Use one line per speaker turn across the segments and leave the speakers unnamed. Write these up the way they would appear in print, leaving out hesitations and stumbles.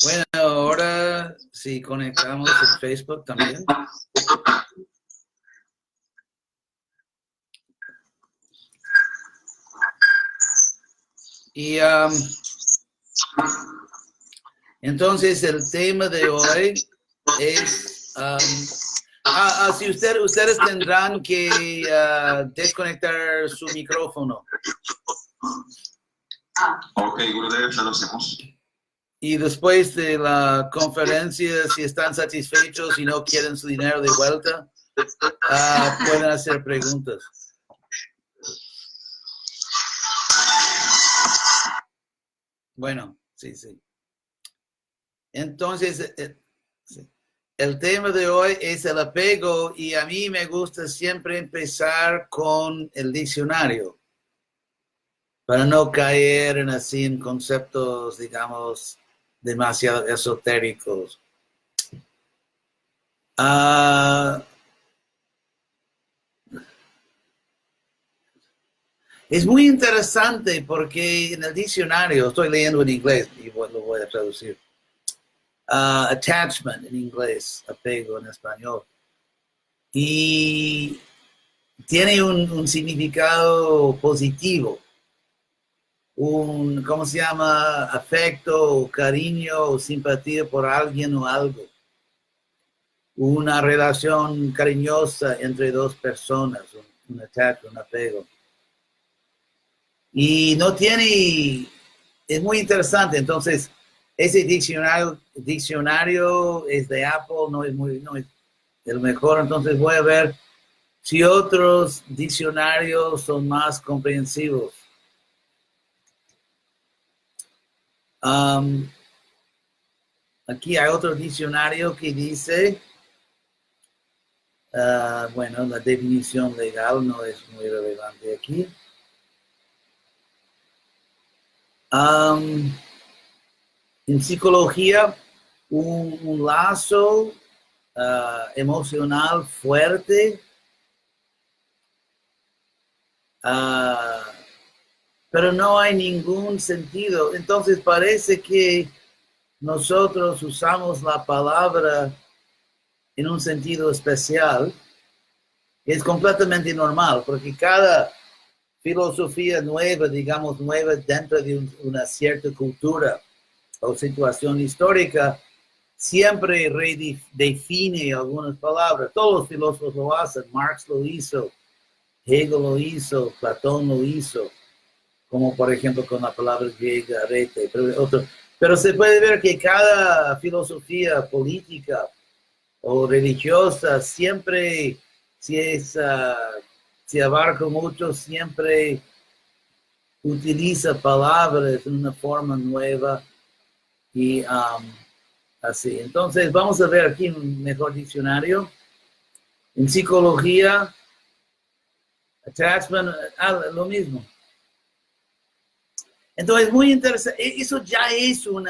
Bueno, ahora si conectamos el Facebook también. Y entonces el tema de hoy es, si ustedes tendrán que desconectar su micrófono.
Ok, Gurudev, ya lo hacemos.
Y después de la conferencia, si están satisfechos y no quieren su dinero de vuelta, pueden hacer preguntas. Bueno, sí. Entonces, el tema de hoy es el apego y a mí me gusta siempre empezar con el diccionario para no caer en conceptos, digamos, demasiado esotéricos. Es muy interesante porque en el diccionario, estoy leyendo en inglés y lo voy a traducir. Attachment en inglés, apego en español. Y tiene un significado positivo, ¿cómo se llama? Afecto, cariño o simpatía por alguien o algo. Una relación cariñosa entre dos personas, un attachment, un apego. Y no tiene, es muy interesante, entonces, ese diccionario es de Apple, no es el mejor, entonces voy a ver si otros diccionarios son más comprensivos. Aquí hay otro diccionario que dice, bueno, la definición legal no es muy relevante aquí. En psicología, un lazo emocional fuerte, pero no hay ningún sentido. Entonces parece que nosotros usamos la palabra en un sentido especial. Es completamente normal, porque cada filosofía nueva, digamos, nueva dentro de una cierta cultura o situación histórica, siempre redefine algunas palabras. Todos los filósofos lo hacen. Marx lo hizo, Hegel lo hizo, Platón lo hizo, como por ejemplo con la palabra griega, arete, pero se puede ver que cada filosofía política o religiosa siempre, si abarca mucho, siempre utiliza palabras de una forma nueva y así. Entonces, vamos a ver aquí un mejor diccionario. En psicología, attachment, lo mismo. Entonces, muy interesante. Eso ya es un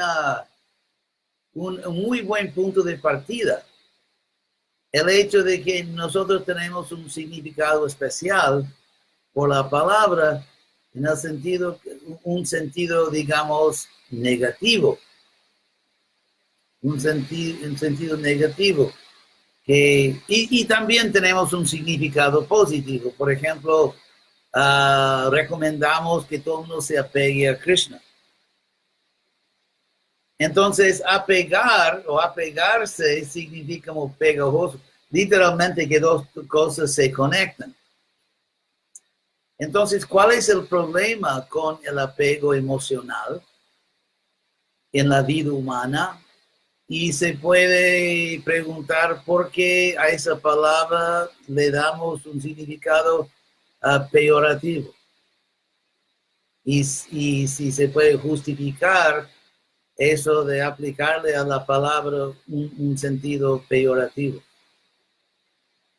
muy buen punto de partida. El hecho de que nosotros tenemos un significado especial por la palabra en el sentido, un sentido, digamos, negativo. Un sentido negativo. Y también tenemos un significado positivo. Por ejemplo, recomendamos que todo el mundo se apegue a Krishna. Entonces, apegar o apegarse significa como pegajoso. Literalmente que dos cosas se conectan. Entonces, ¿cuál es el problema con el apego emocional en la vida humana? Y se puede preguntar por qué a esa palabra le damos un significado peyorativo. Y si se puede justificar eso de aplicarle a la palabra un sentido peyorativo.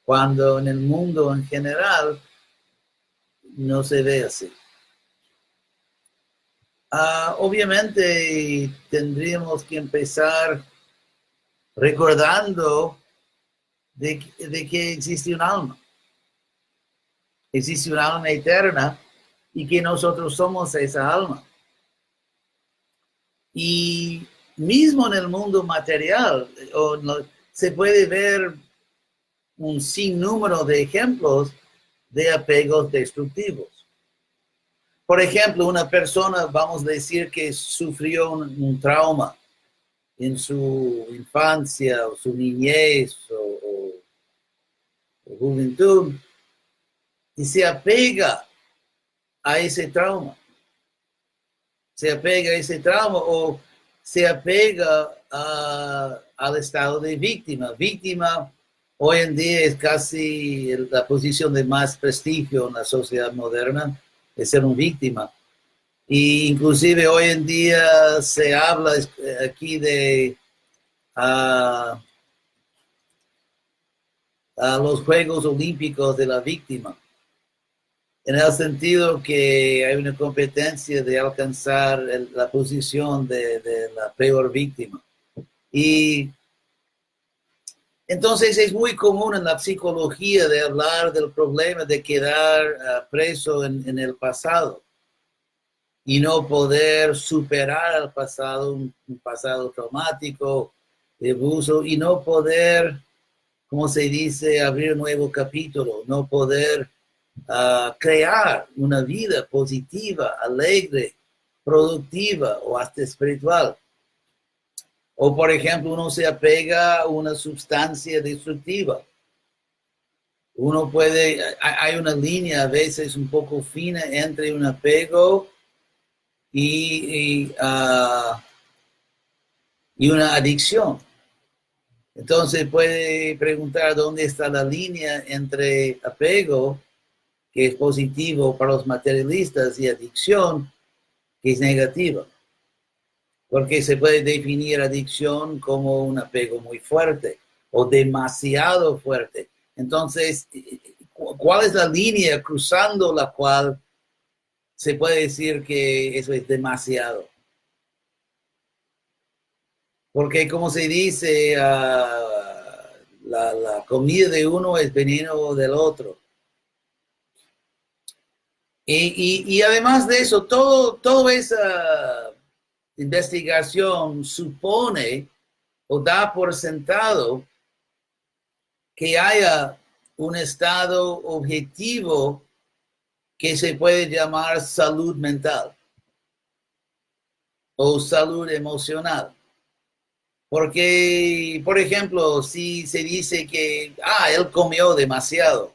Cuando en el mundo en general no se ve así. Obviamente tendríamos que empezar recordando de que existe un alma. Existe un alma eterna y que nosotros somos esa alma. Y mismo en el mundo material, se puede ver un sinnúmero de ejemplos de apegos destructivos. Por ejemplo, una persona, vamos a decir que sufrió un trauma en su infancia o su niñez o juventud y se apega a ese trauma. Se apega a ese trauma o se apega al estado de víctima. Víctima hoy en día es casi la posición de más prestigio en la sociedad moderna, de ser una víctima. Y inclusive hoy en día se habla aquí de a los Juegos Olímpicos de la víctima, en el sentido que hay una competencia de alcanzar la posición de la peor víctima. Y entonces es muy común en la psicología de hablar del problema de quedar preso en el pasado y no poder superar el pasado, un pasado traumático, de abuso, y no poder, como se dice, abrir un nuevo capítulo, no poder crear una vida positiva, alegre, productiva o hasta espiritual. O, por ejemplo, uno se apega a una sustancia destructiva. Uno puede, hay una línea a veces un poco fina entre un apego y una adicción. Entonces puede preguntar dónde está la línea entre apego, que es positivo para los materialistas, y adicción, que es negativa. Porque se puede definir adicción como un apego muy fuerte o demasiado fuerte. Entonces, ¿cuál es la línea cruzando la cual se puede decir que eso es demasiado? Porque como se dice, la comida de uno es veneno del otro. Y además de eso, toda esa investigación supone o da por sentado que haya un estado objetivo que se puede llamar salud mental o salud emocional. Porque, por ejemplo, si se dice que, él comió demasiado,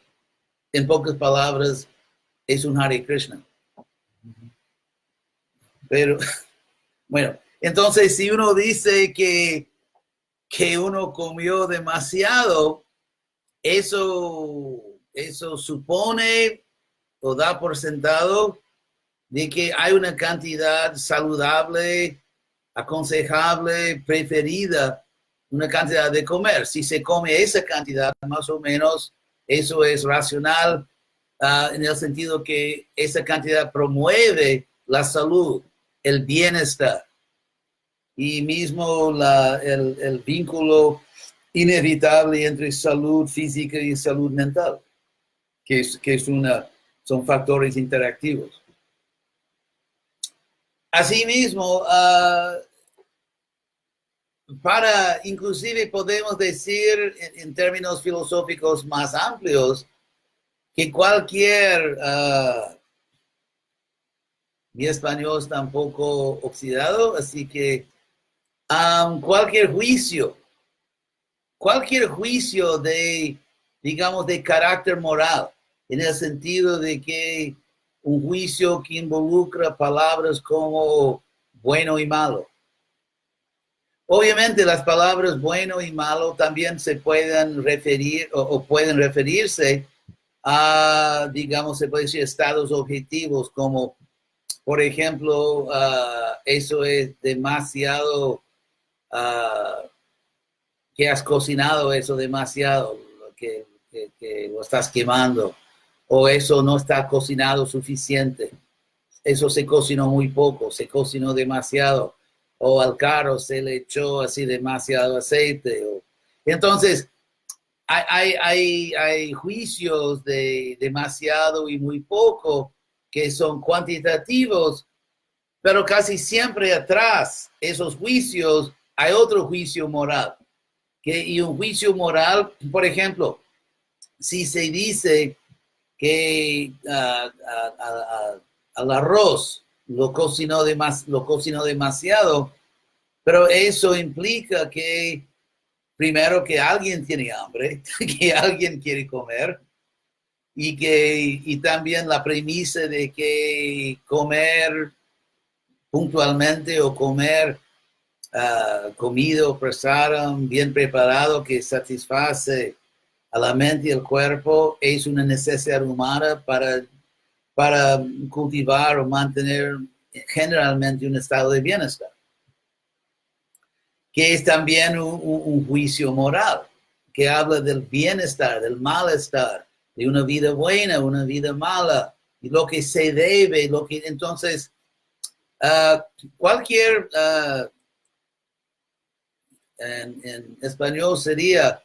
en pocas palabras, es un Hare Krishna. Pero, bueno, entonces si uno dice que uno comió demasiado, eso supone o da por sentado de que hay una cantidad saludable, aconsejable, preferida, una cantidad de comer. Si se come esa cantidad, más o menos, eso es racional, en el sentido que esa cantidad promueve la salud, el bienestar y mismo el vínculo inevitable entre salud física y salud mental, que son factores interactivos. Asimismo, inclusive podemos decir en términos filosóficos más amplios que cualquier, mi español está un poco oxidado, así que cualquier juicio de, digamos, de carácter moral, en el sentido de que un juicio que involucra palabras como bueno y malo. Obviamente las palabras bueno y malo también se pueden referir o pueden referirse a, digamos, se puede decir estados objetivos como, por ejemplo, eso es demasiado, que has cocinado eso demasiado, que lo estás quemando, o eso no está cocinado suficiente, eso se cocinó muy poco, se cocinó demasiado, o al carro se le echó así demasiado aceite. Entonces, hay juicios de demasiado y muy poco que son cuantitativos, pero casi siempre atrás esos juicios hay otro juicio moral. Y un juicio moral, por ejemplo, si se dice que al arroz lo cocinó demasiado, pero eso implica que primero que alguien tiene hambre, que alguien quiere comer, y también la premisa de que comer puntualmente o comer comido, presado, bien preparado, que satisface a la mente y el cuerpo, es una necesidad humana para cultivar o mantener generalmente un estado de bienestar, que es también un juicio moral, que habla del bienestar, del malestar, de una vida buena, una vida mala, y lo que se debe, entonces, cualquier, en español sería,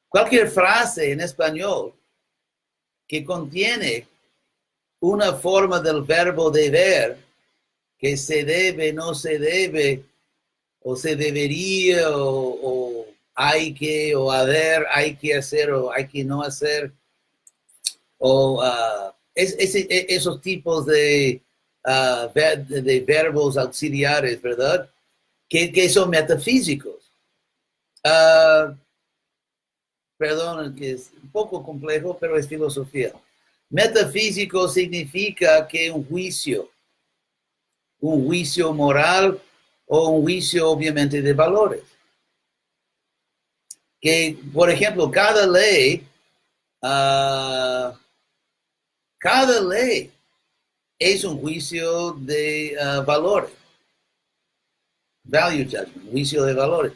cualquier frase en español que contiene una forma del verbo deber, que se debe, no se debe, o se debería, o hay que, o haber, hay que hacer, o hay que no hacer, o esos tipos de verbos auxiliares, ¿verdad? Que son metafísicos. Perdón, que es un poco complejo, pero es filosofía. Metafísico significa que un juicio moral o un juicio obviamente de valores. Que, por ejemplo, cada ley es un juicio de valores. Value judgment, juicio de valores.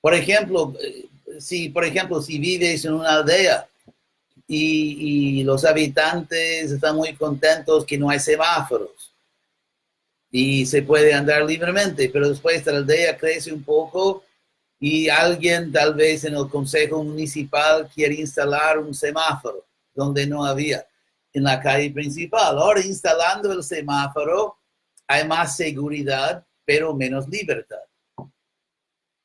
Por ejemplo, si vives en una aldea y los habitantes están muy contentos que no hay semáforos y se puede andar libremente, pero después la aldea crece un poco y alguien tal vez en el consejo municipal quiere instalar un semáforo donde no había en la calle principal. Ahora, instalando el semáforo, hay más seguridad, pero menos libertad.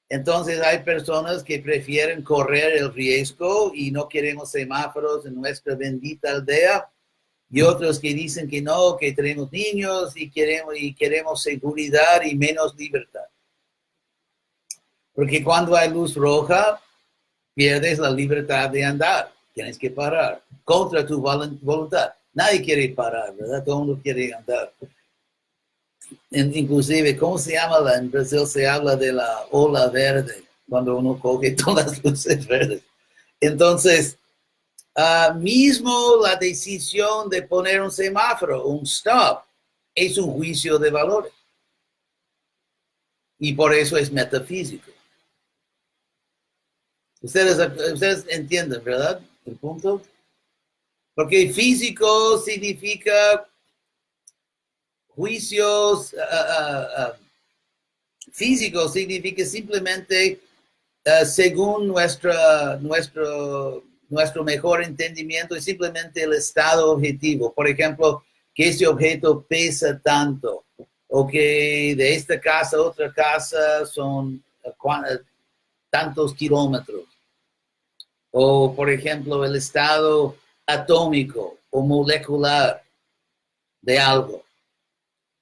Entonces hay personas que prefieren correr el riesgo y no queremos semáforos en nuestra bendita aldea, y otros que dicen que no, que tenemos niños y queremos seguridad y menos libertad. Porque cuando hay luz roja, pierdes la libertad de andar. Tienes que parar contra tu voluntad. Nadie quiere parar, ¿verdad? Todo el mundo quiere andar. Inclusive, ¿cómo se llama? En Brasil se habla de la ola verde, cuando uno coge todas las luces verdes. Entonces, mismo la decisión de poner un semáforo, un stop, es un juicio de valores. Y por eso es metafísico. Ustedes entienden, ¿verdad? El punto. Porque físico significa juicios, físico significa simplemente según nuestro mejor entendimiento, es simplemente el estado objetivo. Por ejemplo, que ese objeto pesa tanto, o que de esta casa a otra casa son tantos kilómetros. O, por ejemplo, el estado atómico o molecular de algo.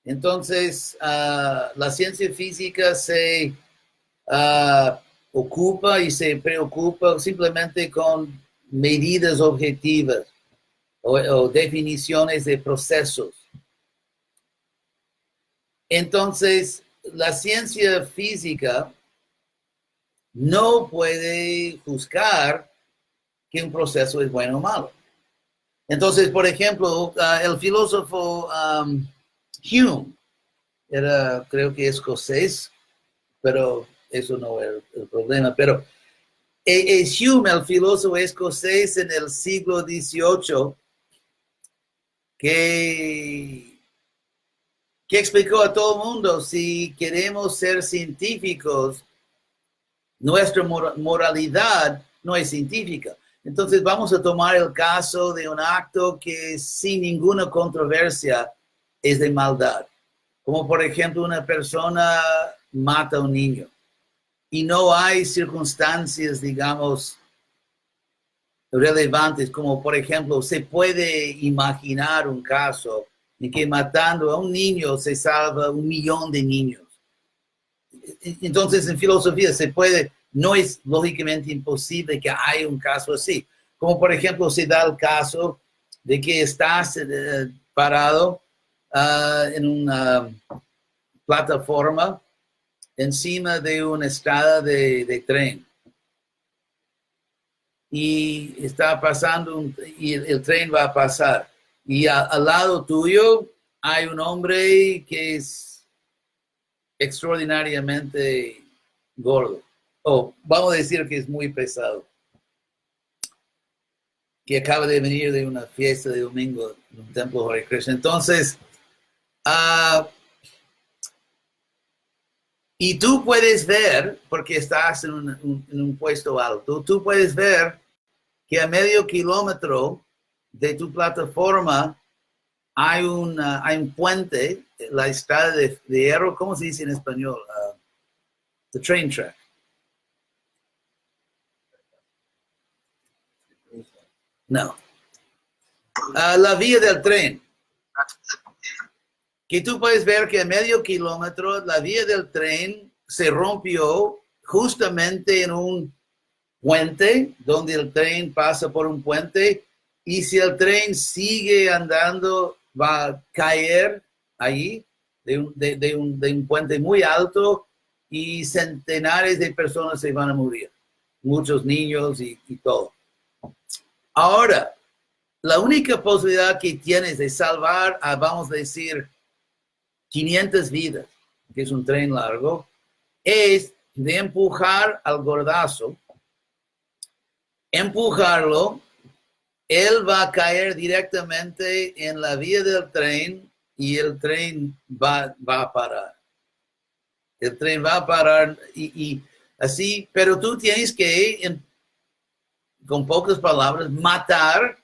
Entonces, la ciencia física se ocupa y se preocupa simplemente con medidas objetivas o definiciones de procesos. Entonces, la ciencia física no puede juzgar que un proceso es bueno o malo. Entonces, por ejemplo, el filósofo Hume, creo que escocés, pero eso no es el problema. Pero es Hume, el filósofo escocés en el siglo XVIII, que explicó a todo el mundo, si queremos ser científicos, nuestra moralidad no es científica. Entonces vamos a tomar el caso de un acto que sin ninguna controversia es de maldad. Como por ejemplo una persona mata a un niño y no hay circunstancias, digamos, relevantes, como por ejemplo, se puede imaginar un caso en que matando a un niño se salva 1.000.000 de niños. Entonces, en filosofía se puede, no es lógicamente imposible que haya un caso así. Como por ejemplo, se da el caso de que estás parado en una plataforma encima de una estrada de tren. Y está pasando, y el tren va a pasar. Y al lado tuyo hay un hombre que es extraordinariamente gordo. O vamos a decir que es muy pesado. Que acaba de venir de una fiesta de domingo en un templo Hare Krishna. Entonces, y tú puedes ver, porque estás en un puesto alto, tú puedes ver que a medio kilómetro de tu plataforma hay un puente, la estrada de hierro, ¿cómo se dice en español? The train track. No. La vía del tren. Que tú puedes ver que a medio kilómetro la vía del tren se rompió justamente en un puente, donde el tren pasa por un puente, y si el tren sigue andando, va a caer ahí de un puente muy alto y centenares de personas se van a morir, muchos niños y todo. Ahora, la única posibilidad que tienes de salvar a, vamos a decir, 500 vidas, que es un tren largo, es de empujar al gordazo, empujarlo, él va a caer directamente en la vía del tren y el tren va a parar. El tren va a parar y así, pero tú tienes que, con pocas palabras, matar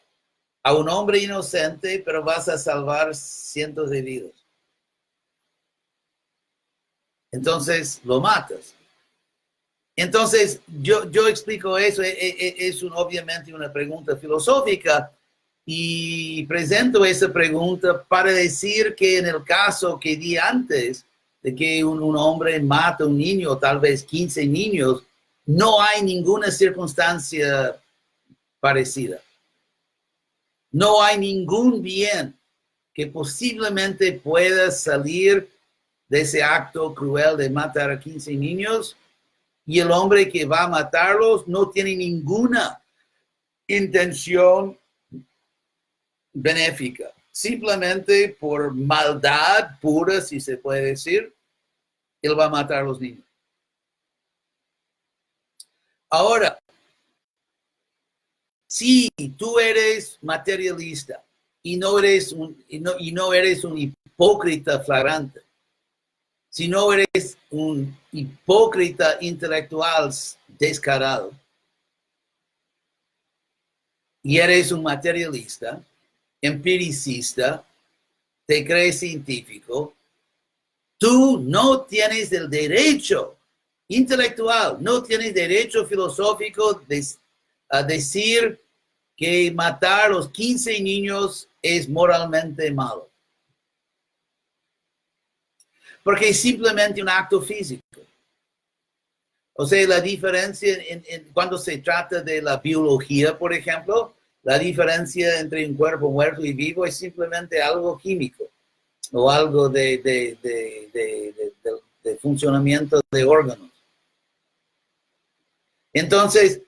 a un hombre inocente, pero vas a salvar cientos de vidas. Entonces, lo matas. Entonces, yo explico eso, es obviamente una pregunta filosófica y presento esa pregunta para decir que en el caso que di antes, de que un hombre mata a un niño, tal vez 15 niños, no hay ninguna circunstancia parecida. No hay ningún bien que posiblemente pueda salir de ese acto cruel de matar a 15 niños. Y el hombre que va a matarlos no tiene ninguna intención benéfica. Simplemente por maldad pura, si se puede decir, él va a matar a los niños. Ahora, si tú eres materialista y no eres un hipócrita flagrante, si no eres un hipócrita intelectual descarado y eres un materialista, empiricista, te crees científico, tú no tienes el derecho intelectual, no tienes derecho filosófico a decir que matar a los 15 niños es moralmente malo. Porque es simplemente un acto físico. O sea, la diferencia cuando se trata de la biología, por ejemplo, la diferencia entre un cuerpo muerto y vivo es simplemente algo químico o algo de funcionamiento de órganos. Entonces,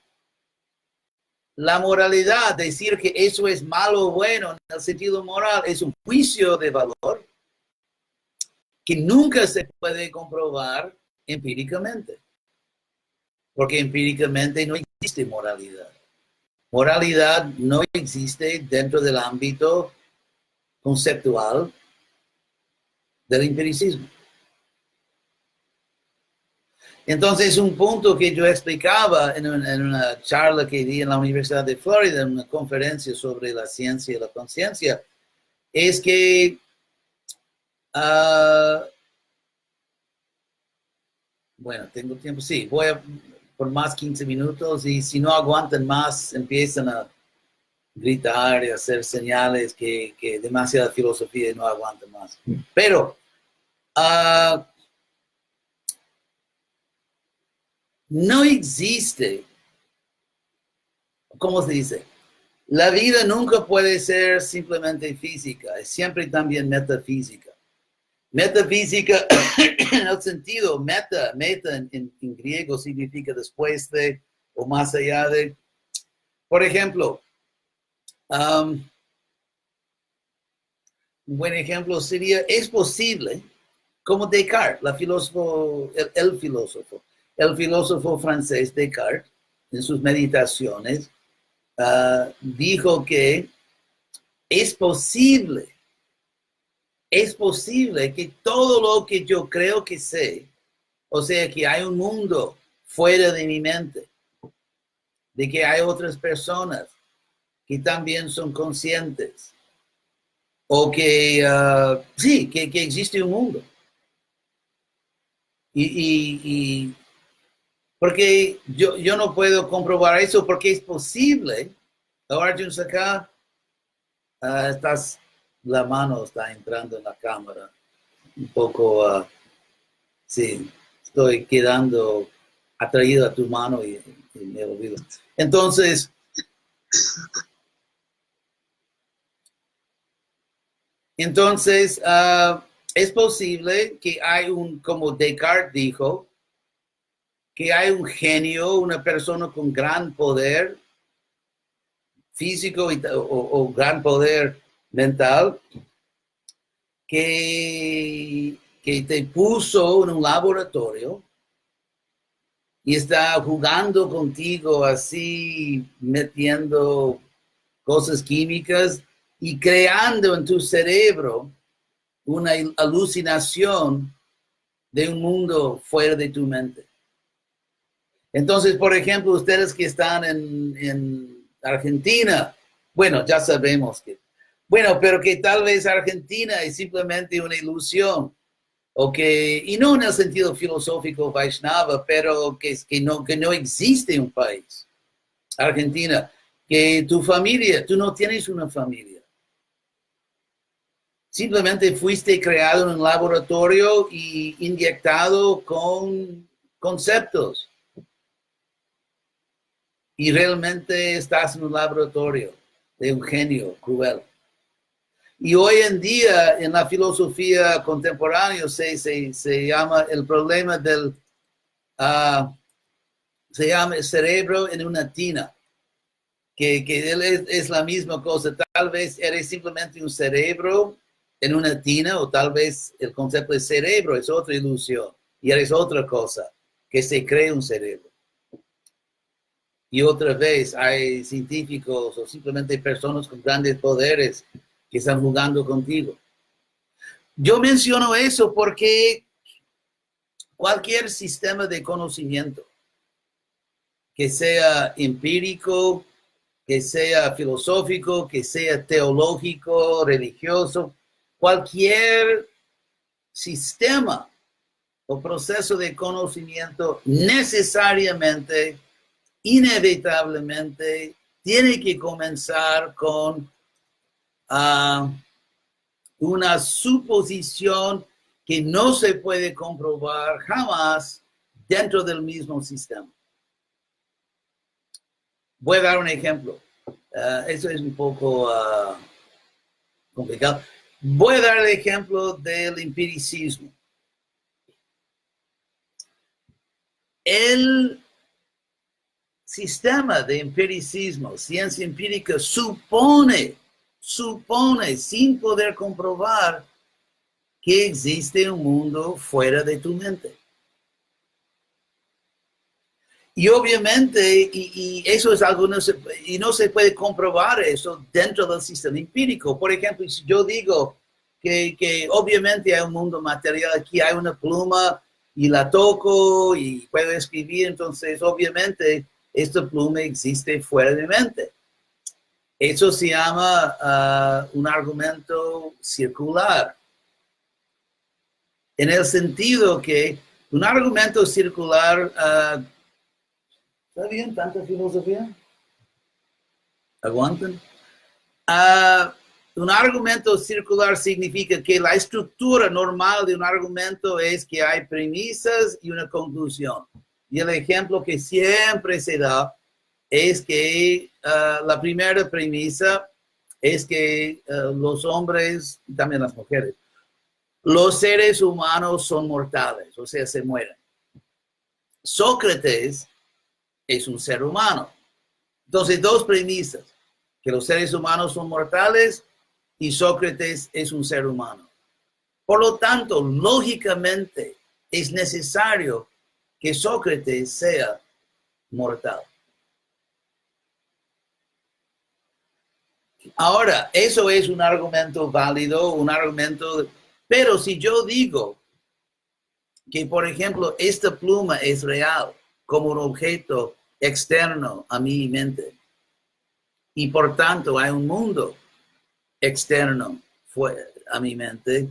la moralidad, decir que eso es malo o bueno en el sentido moral, es un juicio de valor que nunca se puede comprobar empíricamente. Porque empíricamente no existe moralidad. Moralidad no existe dentro del ámbito conceptual del empiricismo. Entonces, un punto que yo explicaba en una charla que di en la Universidad de Florida, en una conferencia sobre la ciencia y la conciencia, es que Bueno, tengo tiempo. Sí, voy a por más 15 minutos y si no aguantan más, empiezan a gritar y hacer señales que demasiada filosofía y no aguantan más. Pero no existe, ¿cómo se dice? La vida nunca puede ser simplemente física, es siempre también metafísica. Metafísica en el sentido, meta en griego significa después de o más allá de. Por ejemplo, un buen ejemplo sería, es posible, como Descartes, el filósofo francés Descartes, en sus meditaciones, dijo que es posible que todo lo que yo creo que sé, o sea, que hay un mundo fuera de mi mente, de que hay otras personas que también son conscientes, o que sí, que existe un mundo. Y porque yo no puedo comprobar eso porque es posible. Arjun acá, la mano está entrando en la cámara. Un poco, sí, estoy quedando atraído a tu mano y me olvido. Entonces, es posible que hay como Descartes dijo, que hay un genio, una persona con gran poder físico o gran poder mental, que te puso en un laboratorio y está jugando contigo así, metiendo cosas químicas y creando en tu cerebro una alucinación de un mundo fuera de tu mente. Entonces, por ejemplo, ustedes que están en Argentina, bueno, ya sabemos que, bueno, pero que tal vez Argentina es simplemente una ilusión, y no en el sentido filosófico Vaishnava, pero que no existe un país, Argentina, que tu familia, tú no tienes una familia. Simplemente fuiste creado en un laboratorio y inyectado con conceptos. Y realmente estás en un laboratorio de un genio cruel. Y hoy en día, en la filosofía contemporánea, se llama el problema se llama el cerebro en una tina, que es la misma cosa. Tal vez eres simplemente un cerebro en una tina, o tal vez el concepto de cerebro es otra ilusión, y eres otra cosa, que se cree un cerebro. Y otra vez hay científicos o simplemente personas con grandes poderes que están jugando contigo. Yo menciono eso porque cualquier sistema de conocimiento, que sea empírico, que sea filosófico, que sea teológico, religioso, cualquier sistema o proceso de conocimiento necesariamente, inevitablemente, tiene que comenzar con una suposición que no se puede comprobar jamás dentro del mismo sistema. Voy a dar un ejemplo. Eso es un poco complicado. Voy a dar el ejemplo del empiricismo. El sistema de empiricismo, ciencia empírica, supone, sin poder comprobar, que existe un mundo fuera de tu mente. Y obviamente, y eso es algo, no se puede comprobar eso dentro del sistema empírico. Por ejemplo, si yo digo que obviamente hay un mundo material, aquí hay una pluma y la toco y puedo escribir, entonces obviamente esta pluma existe fuera de mi mente. Eso se llama un argumento circular. en el sentido que un argumento circular, ¿está bien tanta filosofía? ¿Aguantan? Un argumento circular significa que la estructura normal de un argumento es que hay premisas y una conclusión. Y el ejemplo que siempre se da es que la primera premisa es que los hombres, y también las mujeres, los seres humanos son mortales, o sea, se mueren. Sócrates es un ser humano. Entonces, dos premisas, que los seres humanos son mortales y Sócrates es un ser humano. Por lo tanto, lógicamente, es necesario que Sócrates sea mortal. Ahora, eso es un argumento válido, un argumento, pero si yo digo que, por ejemplo, esta pluma es real como un objeto externo a mi mente, y por tanto hay un mundo externo a mi mente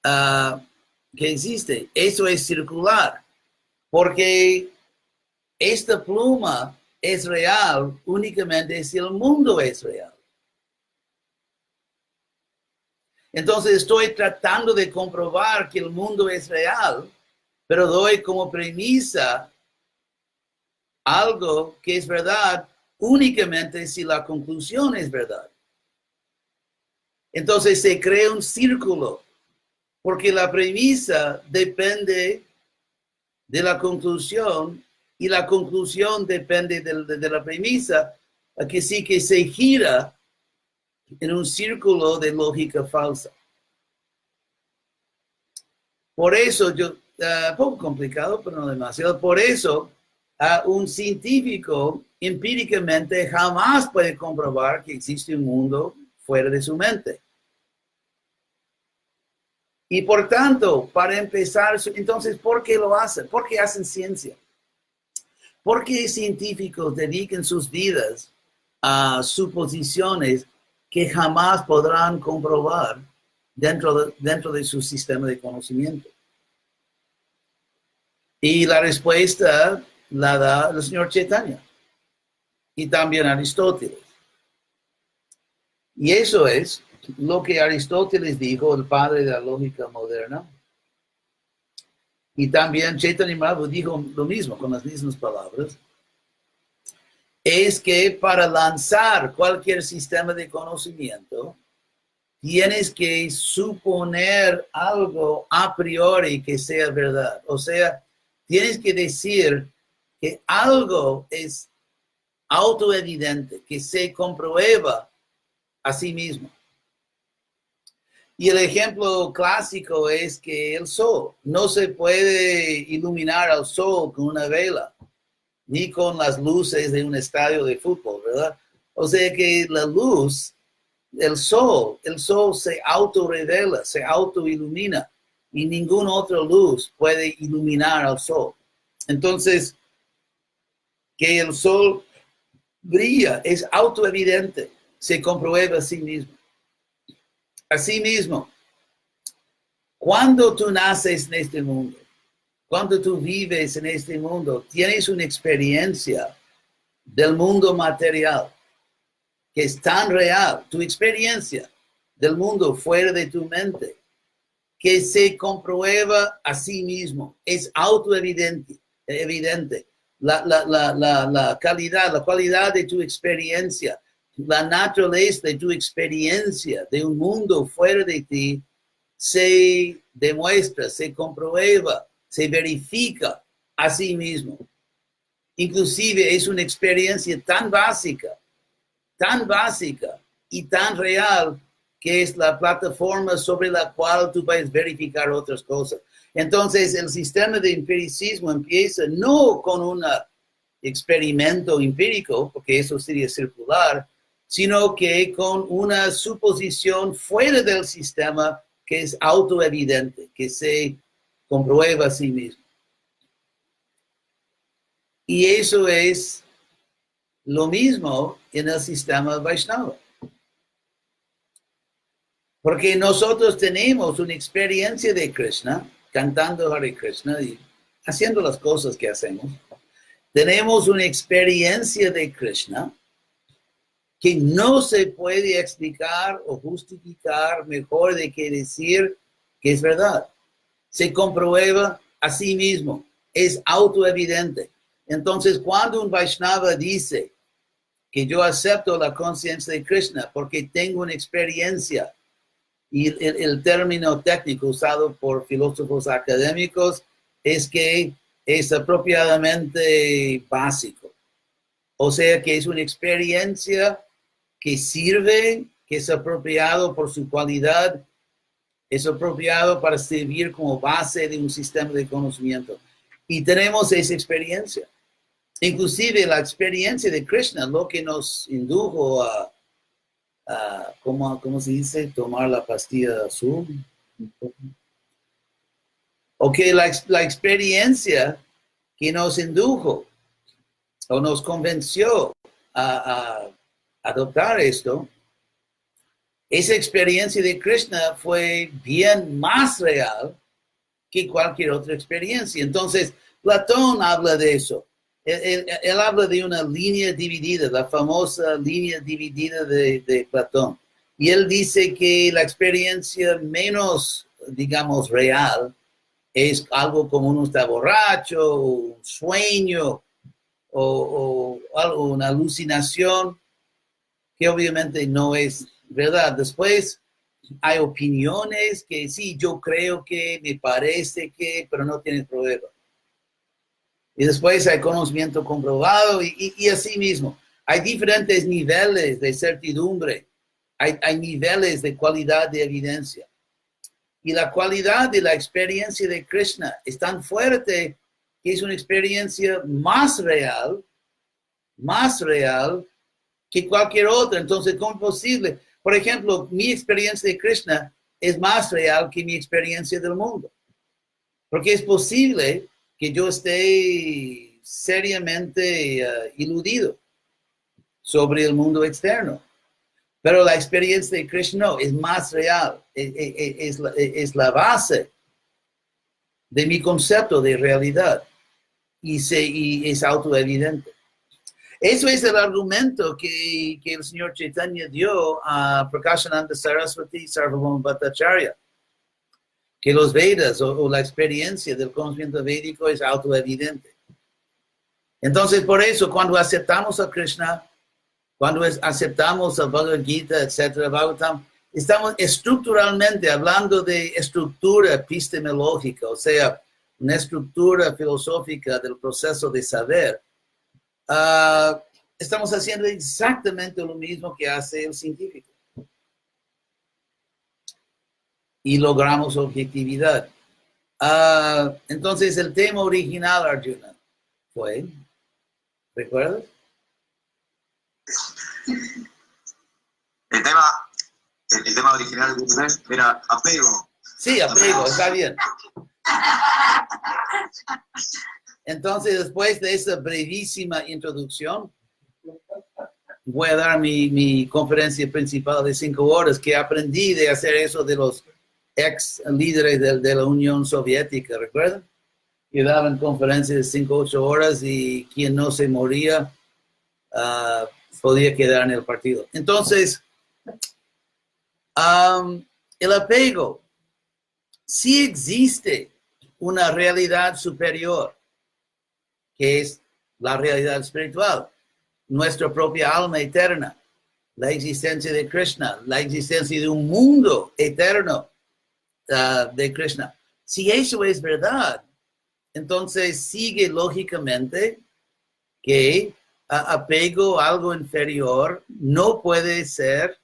que existe, eso es circular, porque esta pluma es real únicamente si el mundo es real. Entonces estoy tratando de comprobar que el mundo es real, pero doy como premisa algo que es verdad únicamente si la conclusión es verdad. Entonces se crea un círculo, porque la premisa depende de la conclusión y la conclusión depende de la premisa, que sí que se gira en un círculo de lógica falsa. Por eso poco complicado, pero no demasiado, por eso un científico empíricamente jamás puede comprobar que existe un mundo fuera de su mente. Y por tanto, para empezar, entonces, ¿por qué lo hacen? ¿Por qué hacen ciencia? ¿Por qué científicos dedican sus vidas a suposiciones que jamás podrán comprobar dentro de su sistema de conocimiento? Y la respuesta la da el señor Chaitanya y también Aristóteles. Y eso es lo que Aristóteles dijo, el padre de la lógica moderna. Y también Chaitanya Mahaprabhu dijo lo mismo, con las mismas palabras. Es que para lanzar cualquier sistema de conocimiento, tienes que suponer algo a priori que sea verdad. O sea, tienes que decir que algo es autoevidente, que se comprueba a sí mismo. Y el ejemplo clásico es que el sol, no se puede iluminar al sol con una vela, ni con las luces de un estadio de fútbol, ¿verdad? O sea que la luz, el sol se autorrevela, se autoilumina, y ninguna otra luz puede iluminar al sol. Entonces, que el sol brilla es autoevidente, se comprueba a sí mismo. Asimismo, cuando tú naces en este mundo, cuando tú vives en este mundo, tienes una experiencia del mundo material que es tan real, tu experiencia del mundo fuera de tu mente, que se comprueba a sí mismo, es autoevidente, evidente. La cualidad de tu experiencia, la naturaleza de tu experiencia de un mundo fuera de ti, se demuestra, se comprueba, se verifica a sí mismo. Inclusive es una experiencia tan básica y tan real que es la plataforma sobre la cual tú puedes verificar otras cosas. Entonces, el sistema de empiricismo empieza no con un experimento empírico, porque eso sería circular, sino que con una suposición fuera del sistema que es autoevidente, que se comprueba a sí mismo. Y eso es lo mismo en el sistema Vaishnava. Porque nosotros tenemos una experiencia de Krishna, cantando Hare Krishna y haciendo las cosas que hacemos. Tenemos una experiencia de Krishna que no se puede explicar o justificar mejor de que decir que es verdad. Se comprueba a sí mismo, es autoevidente. Entonces, cuando un Vaishnava dice que yo acepto la conciencia de Krishna porque tengo una experiencia, y el término técnico usado por filósofos académicos es que es apropiadamente básico. O sea que es una experiencia que sirve, que es apropiado por su cualidad, es apropiado para servir como base de un sistema de conocimiento. Y tenemos esa experiencia. Inclusive la experiencia de Krishna, lo que nos indujo a ¿cómo se dice? Tomar la pastilla azul. Ok, la experiencia que nos indujo o nos convenció a adoptar esto, esa experiencia de Krishna fue bien más real que cualquier otra experiencia. Entonces, Platón habla de eso. Él habla de una línea dividida, la famosa línea dividida de Platón. Y él dice que la experiencia menos, digamos, real es algo como uno está borracho, un sueño o algo, una alucinación, que obviamente no es verdad. Después hay opiniones que sí, yo creo que, me parece que, pero no tienes prueba. Y después hay conocimiento comprobado y así mismo. Hay diferentes niveles de certidumbre. Hay niveles de cualidad de evidencia. Y la cualidad de la experiencia de Krishna es tan fuerte que es una experiencia más real que cualquier otra. Entonces, ¿cómo es posible? Por ejemplo, mi experiencia de Krishna es más real que mi experiencia del mundo. Porque es posible que yo esté seriamente iludido sobre el mundo externo. Pero la experiencia de Krishna no, es más real, es la base de mi concepto de realidad y es autoevidente. Eso es el argumento que el señor Chaitanya dio a Prakashananda Saraswati Sarvabhauma Bhattacharya, que los Vedas o la experiencia del conocimiento védico es autoevidente. Entonces, por eso, cuando aceptamos a Krishna, cuando aceptamos a Bhagavad Gita, etcétera, Bhagavatam, estamos estructuralmente hablando de estructura epistemológica, o sea, una estructura filosófica del proceso de saber. Estamos haciendo exactamente lo mismo que hace el científico. Y logramos objetividad. Entonces, el tema original, Arjuna, fue, ¿recuerdas?
El tema original era apego.
Sí, apego, está bien. Entonces, después de esa brevísima introducción, voy a dar mi conferencia principal de 5 horas, que aprendí de hacer eso de los ex líderes de la Unión Soviética, ¿recuerdan? Que daban conferencias de 5 o 8 horas y quien no se moría podía quedar en el partido. Entonces, el apego, sí existe una realidad superior, que es la realidad espiritual, nuestra propia alma eterna, la existencia de Krishna, la existencia de un mundo eterno de Krishna. Si eso es verdad, entonces sigue lógicamente que apego a algo inferior no puede ser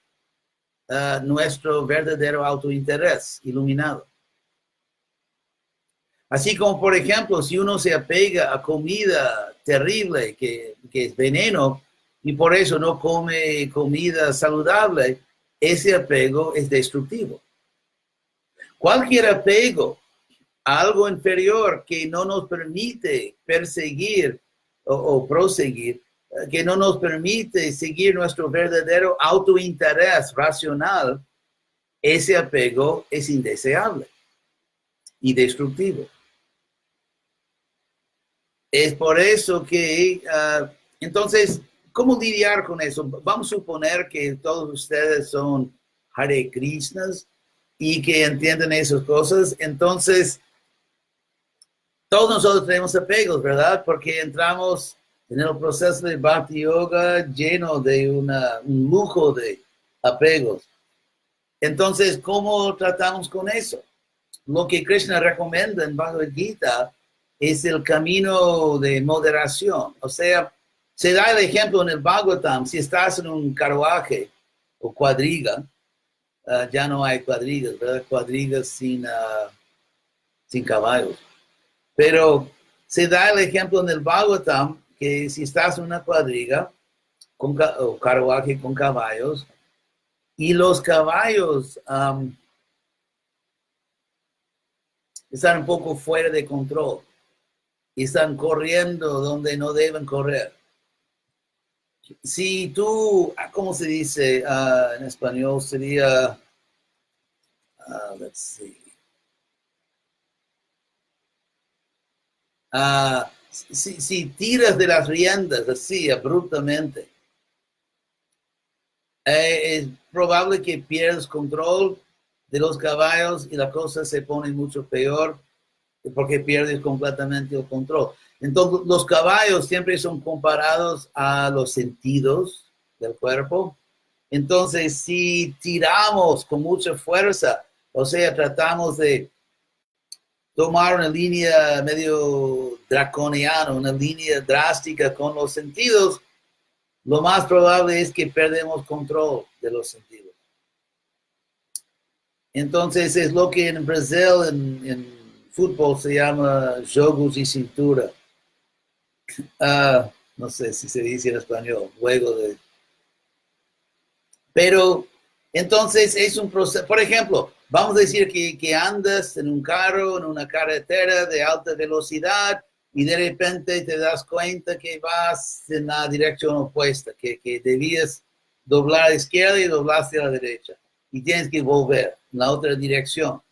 nuestro verdadero autointerés iluminado. Así como, por ejemplo, si uno se apega a comida terrible que es veneno y por eso no come comida saludable, ese apego es destructivo. Cualquier apego a algo inferior que no nos permite perseguir o proseguir, que no nos permite seguir nuestro verdadero autointerés racional, ese apego es indeseable y destructivo. Es por eso que, entonces, ¿cómo lidiar con eso? Vamos a suponer que todos ustedes son Hare Krishnas y que entienden esas cosas. Entonces, todos nosotros tenemos apegos, ¿verdad? Porque entramos en el proceso de Bhakti Yoga lleno de un lujo de apegos. Entonces, ¿cómo tratamos con eso? Lo que Krishna recomienda en Bhagavad Gita es el camino de moderación. O sea, se da el ejemplo en el Bhagavatam, si estás en un carruaje o cuadriga, ya no hay cuadrigas, ¿verdad? Cuadrigas sin caballos. Pero se da el ejemplo en el Bhagavatam que si estás en una cuadriga o carruaje con caballos y los caballos están un poco fuera de control y están corriendo donde no deben correr. Si tú, ¿cómo se dice en español? Sería, let's see. Si tiras de las riendas así abruptamente, es probable que pierdas control de los caballos y la cosa se pone mucho peor porque pierdes completamente el control. Entonces, los caballos siempre son comparados a los sentidos del cuerpo. Entonces, si tiramos con mucha fuerza, o sea, tratamos de tomar una línea medio draconiana, una línea drástica con los sentidos, lo más probable es que perdemos control de los sentidos. Entonces, es lo que en Brasil, en fútbol, se llama jogos de cintura. No sé si se dice en español, juego de... Pero, entonces, es un proceso. Por ejemplo, vamos a decir que andas en un carro, en una carretera de alta velocidad, y de repente te das cuenta que vas en la dirección opuesta, que debías doblar a la izquierda y doblaste a la derecha. Y tienes que volver en la otra dirección.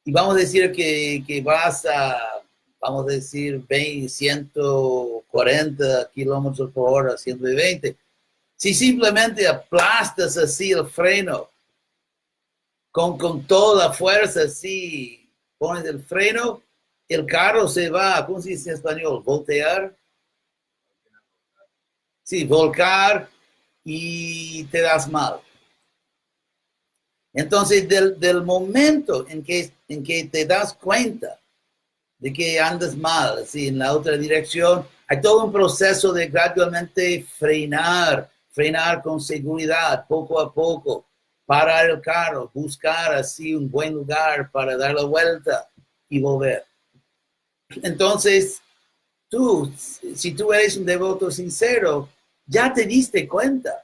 Y vamos a decir que vas a, vamos a decir, 140 kilómetros por hora, 120. Si simplemente aplastas así el freno, con toda la fuerza así, pones el freno, el carro se va, ¿cómo se dice en español? ¿Voltear? Sí, volcar y te das mal. Entonces, del momento en que te das cuenta de que andas mal, así, en la otra dirección, hay todo un proceso de gradualmente frenar con seguridad, poco a poco, parar el carro, buscar así un buen lugar para dar la vuelta y volver. Entonces, si tú eres un devoto sincero, ya te diste cuenta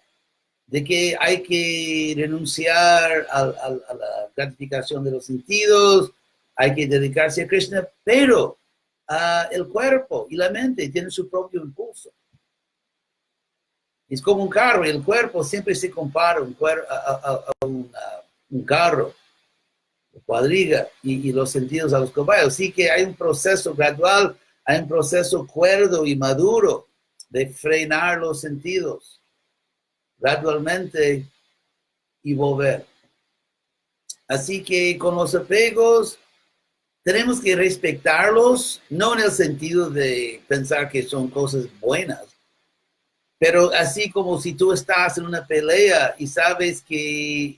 de que hay que renunciar a la gratificación de los sentidos, hay que dedicarse a Krishna, pero el cuerpo y la mente tienen su propio impulso. Es como un carro, y el cuerpo siempre se compara a un carro, cuadriga, y los sentidos a los caballos. Así que hay un proceso gradual, hay un proceso cuerdo y maduro de frenar los sentidos gradualmente y volver. Así que con los apegos tenemos que respetarlos, no en el sentido de pensar que son cosas buenas, pero así como si tú estás en una pelea y sabes que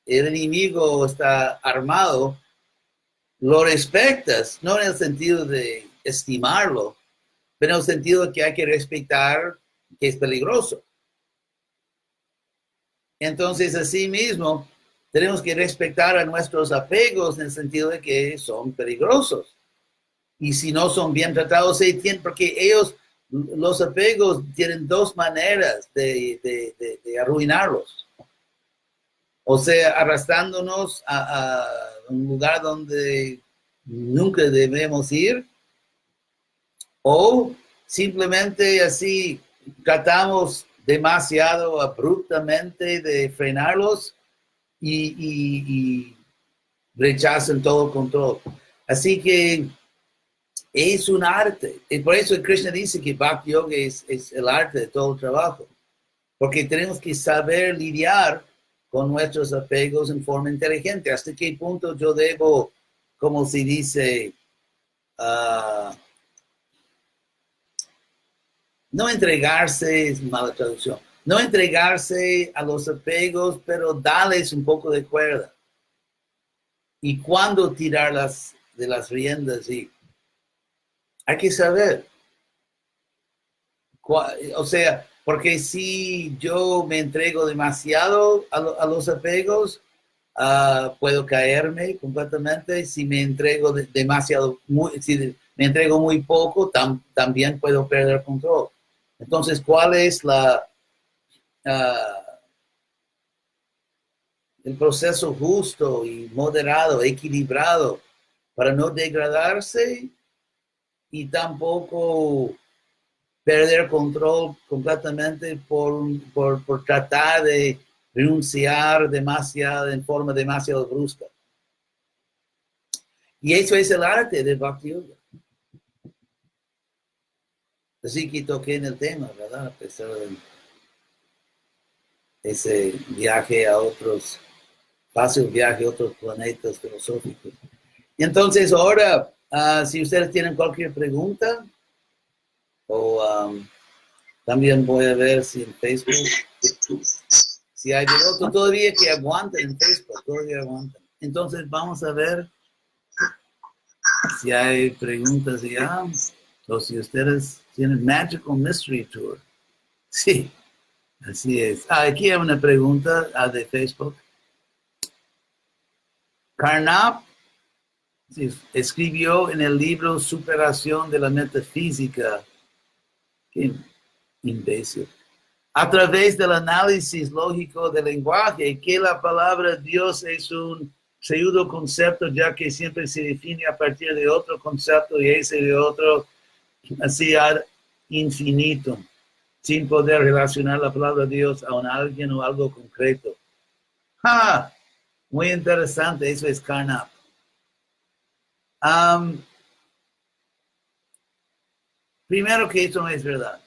el enemigo está armado, lo respetas, no en el sentido de estimarlo, pero en el sentido de que hay que respetar que es peligroso. Entonces, así mismo, tenemos que respetar a nuestros apegos en el sentido de que son peligrosos. Y si no son bien tratados, porque ellos, los apegos, tienen dos maneras de arruinarlos. O sea, arrastrándonos a un lugar donde nunca debemos ir, o simplemente así tratamos demasiado abruptamente de frenarlos y rechazan todo control. Así que es un arte. Y por eso Krishna dice que Bhakti Yoga es el arte de todo el trabajo. Porque tenemos que saber lidiar con nuestros apegos en forma inteligente. ¿Hasta qué punto yo debo, como se dice, no entregarse, es mala traducción, no entregarse a los apegos, pero darles un poco de cuerda? Y cuándo tirar de las riendas, y hay que saber. O sea, porque si yo me entrego demasiado a los apegos, puedo caerme completamente. Si me entrego demasiado, si me entrego muy poco, también puedo perder control. Entonces, ¿cuál es el proceso justo y moderado, equilibrado, para no degradarse y tampoco perder control completamente por tratar de renunciar en forma demasiado brusca? Y eso es el arte de Bhakti Yoga. Así que toqué en el tema, ¿verdad? A pesar de ese viaje a otros, fácil viaje a otros planetas filosóficos. Y entonces ahora, si ustedes tienen cualquier pregunta, o también voy a ver si en Facebook, si hay de otro todavía que aguanten en Facebook, todavía aguantan. Entonces vamos a ver si hay preguntas ya, o si ustedes tienen Magical Mystery Tour. Sí, así es. Aquí hay una pregunta de Facebook. Carnap escribió en el libro Superación de la Metafísica, qué imbécil, a través del análisis lógico del lenguaje, que la palabra Dios es un pseudo concepto, ya que siempre se define a partir de otro concepto y ese de otro, así ad infinitum, sin poder relacionar la palabra Dios a un alguien o algo concreto. ¡Ja! Muy interesante, eso es Carnap. Primero que eso no es verdad.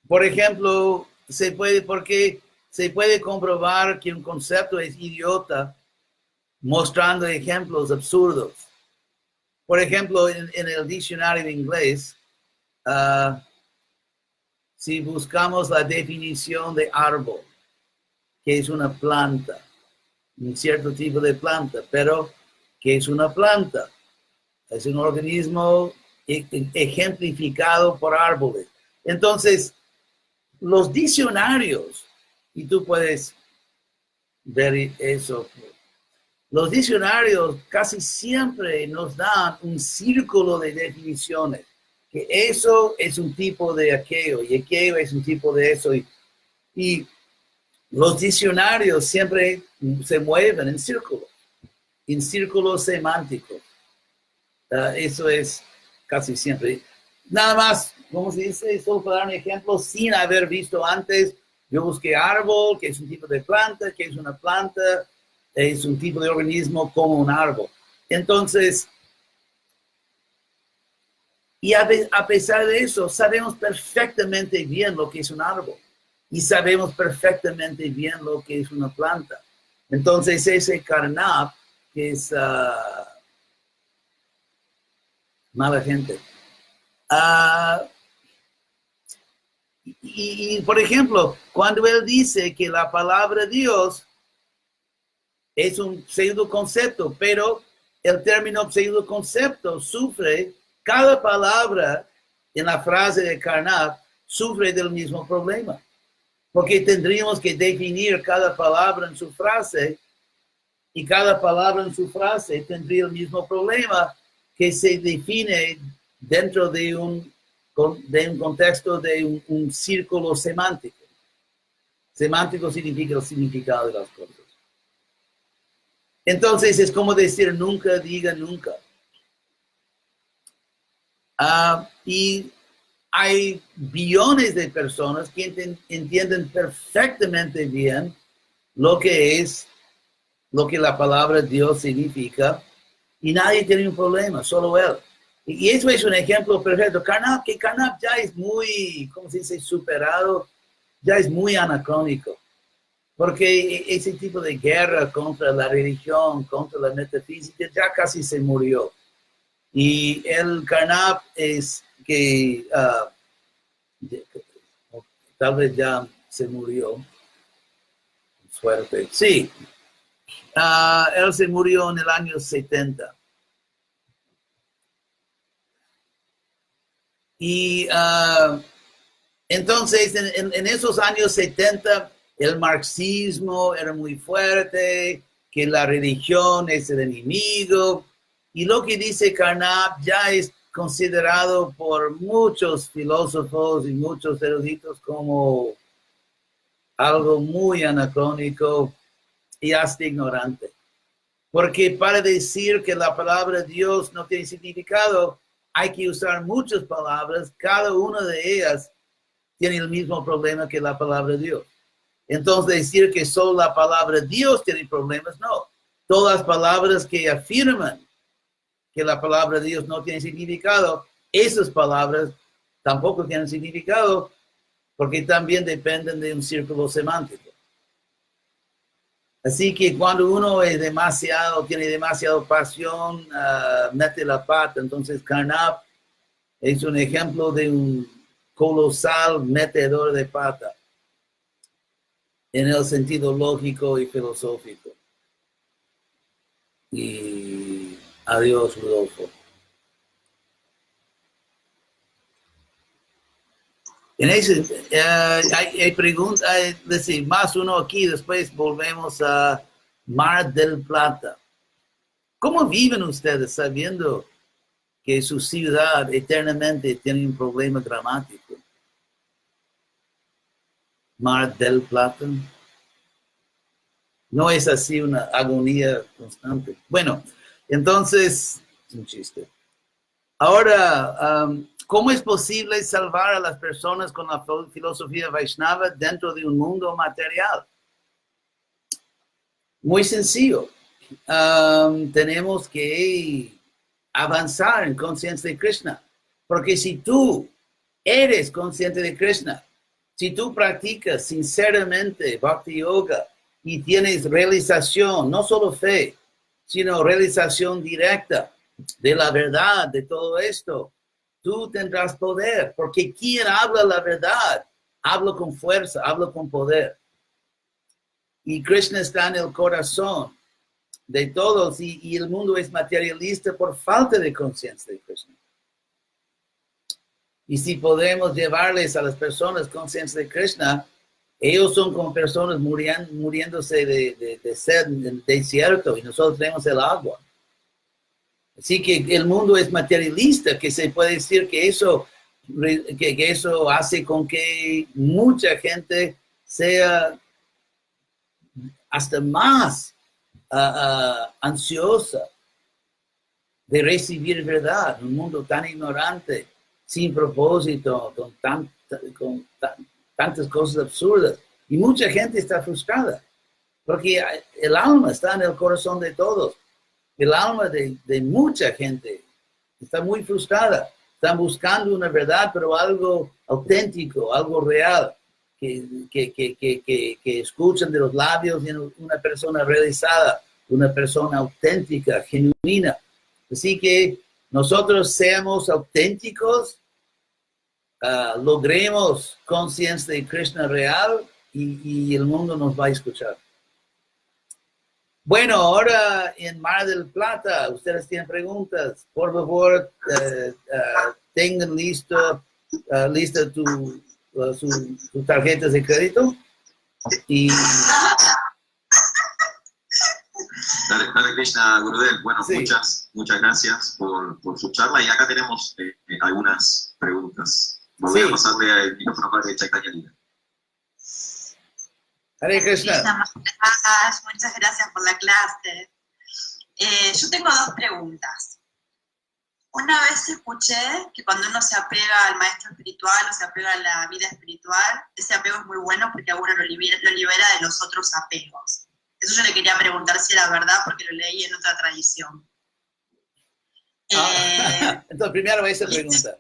Por ejemplo, se puede comprobar que un concepto es idiota mostrando ejemplos absurdos. Por ejemplo, en el diccionario de inglés, si buscamos la definición de árbol, que es una planta, un cierto tipo de planta, pero ¿qué es una planta? Es un organismo ejemplificado por árboles. Entonces, los diccionarios, y tú puedes ver eso, los diccionarios casi siempre nos dan un círculo de definiciones, que eso es un tipo de aquello, y aquello es un tipo de eso, y los diccionarios siempre se mueven en círculos semánticos. Eso es casi siempre. Nada más, ¿cómo se dice? Solo para dar un ejemplo, sin haber visto antes, yo busqué árbol, que es un tipo de planta, que es una planta, es un tipo de organismo como un árbol. Entonces, y a pesar de eso, sabemos perfectamente bien lo que es un árbol y sabemos perfectamente bien lo que es una planta. Entonces, ese Carnap, que es mala gente. Y, por ejemplo, cuando él dice que la palabra Dios es un pseudo concepto, pero el término pseudo concepto sufre, cada palabra en la frase de Carnap sufre del mismo problema, porque tendríamos que definir cada palabra en su frase, y cada palabra en su frase tendría el mismo problema que se define dentro de un contexto de un círculo semántico. Semántico significa el significado de las cosas. Entonces es como decir nunca, diga nunca. Y hay billones de personas que entienden perfectamente bien lo que la palabra Dios significa, y nadie tiene un problema, solo él. Y eso es un ejemplo perfecto. Carnap ya es muy, ¿cómo se dice?, superado, ya es muy anacrónico. Porque ese tipo de guerra contra la religión, contra la metafísica, ya casi se murió. Y el Carnap es que tal vez ya se murió. Suerte. Sí. Él se murió en el año 70. Y entonces, en esos años 70, el marxismo era muy fuerte, que la religión es el enemigo, y lo que dice Carnap ya es considerado por muchos filósofos y muchos eruditos como algo muy anacrónico y hasta ignorante. Porque para decir que la palabra Dios no tiene significado, hay que usar muchas palabras, cada una de ellas tiene el mismo problema que la palabra Dios. Entonces, decir que solo la palabra Dios tiene problemas, no. Todas las palabras que afirman que la palabra Dios no tiene significado, esas palabras tampoco tienen significado porque también dependen de un círculo semántico. Así que cuando uno es tiene demasiada pasión, mete la pata. Entonces, Carnap es un ejemplo de un colosal metedor de pata en el sentido lógico y filosófico. Y adiós, Rodolfo. En ese, hay preguntas, decir, más uno aquí, después volvemos a Mar del Plata. ¿Cómo viven ustedes sabiendo que su ciudad eternamente tiene un problema dramático? Mar del Plata. No es así una agonía constante. Bueno, entonces, es un chiste. Ahora, ¿cómo es posible salvar a las personas con la filosofía Vaishnava dentro de un mundo material? Muy sencillo. Tenemos que avanzar en conciencia de Krishna. Porque si tú eres consciente de Krishna, si tú practicas sinceramente Bhakti Yoga y tienes realización, no solo fe, sino realización directa de la verdad de todo esto, tú tendrás poder, porque quien habla la verdad, habla con fuerza, habla con poder. Y Krishna está en el corazón de todos y el mundo es materialista por falta de conciencia de Krishna. Y si podemos llevarles a las personas conciencia de Krishna, ellos son como personas muriéndose de sed en el desierto y nosotros tenemos el agua. Así que el mundo es materialista, que se puede decir que eso hace con que mucha gente sea hasta más ansiosa de recibir verdad, un mundo tan ignorante, sin propósito, con tantas cosas absurdas. Y mucha gente está frustrada, porque el alma está en el corazón de todos. El alma de mucha gente está muy frustrada. Están buscando una verdad, pero algo auténtico, algo real, que escuchan de los labios de una persona realizada, una persona auténtica, genuina. Así que nosotros seamos auténticos, logremos conciencia de Krishna real y el mundo nos va a escuchar. Bueno, ahora en Mar del Plata, ustedes tienen preguntas. Por favor, tengan lista sus tarjetas de crédito. Y...
Hare Krishna, Gurudev. Bueno,
sí.
muchas gracias por su charla. Y acá tenemos algunas preguntas. Voy a pasarle el micrófono para Chaitanya Lila.
Hare Krishna.
Muchas gracias por la clase. Yo tengo dos preguntas. Una vez escuché que cuando uno se apega al maestro espiritual o se apega a la vida espiritual, ese apego es muy bueno porque a uno lo libera de los otros apegos. Eso yo le quería preguntar si era verdad porque lo leí en otra tradición.
Entonces, primero esa pregunta.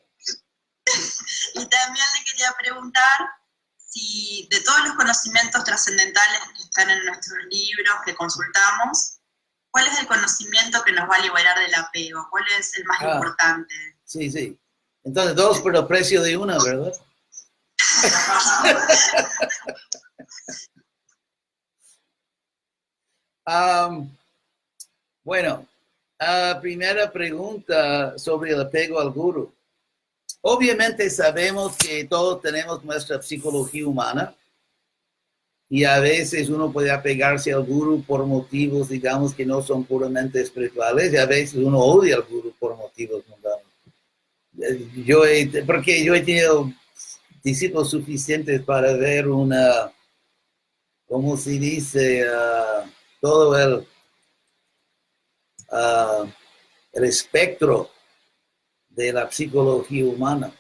Y también le quería preguntar si de todos los conocimientos trascendentales que están en nuestros libros que consultamos, ¿cuál es el conocimiento que nos va a liberar del apego? ¿Cuál es el más importante?
Sí, sí. Entonces, dos por el precio de una, ¿verdad? Bueno, primera pregunta sobre el apego al gurú. Obviamente sabemos que todos tenemos nuestra psicología humana y a veces uno puede apegarse al gurú por motivos, digamos, que no son puramente espirituales y a veces uno odia al gurú por motivos mundanos. Porque yo he tenido discípulos suficientes para ver una, ¿cómo se dice? Todo el espectro de la psicología humana.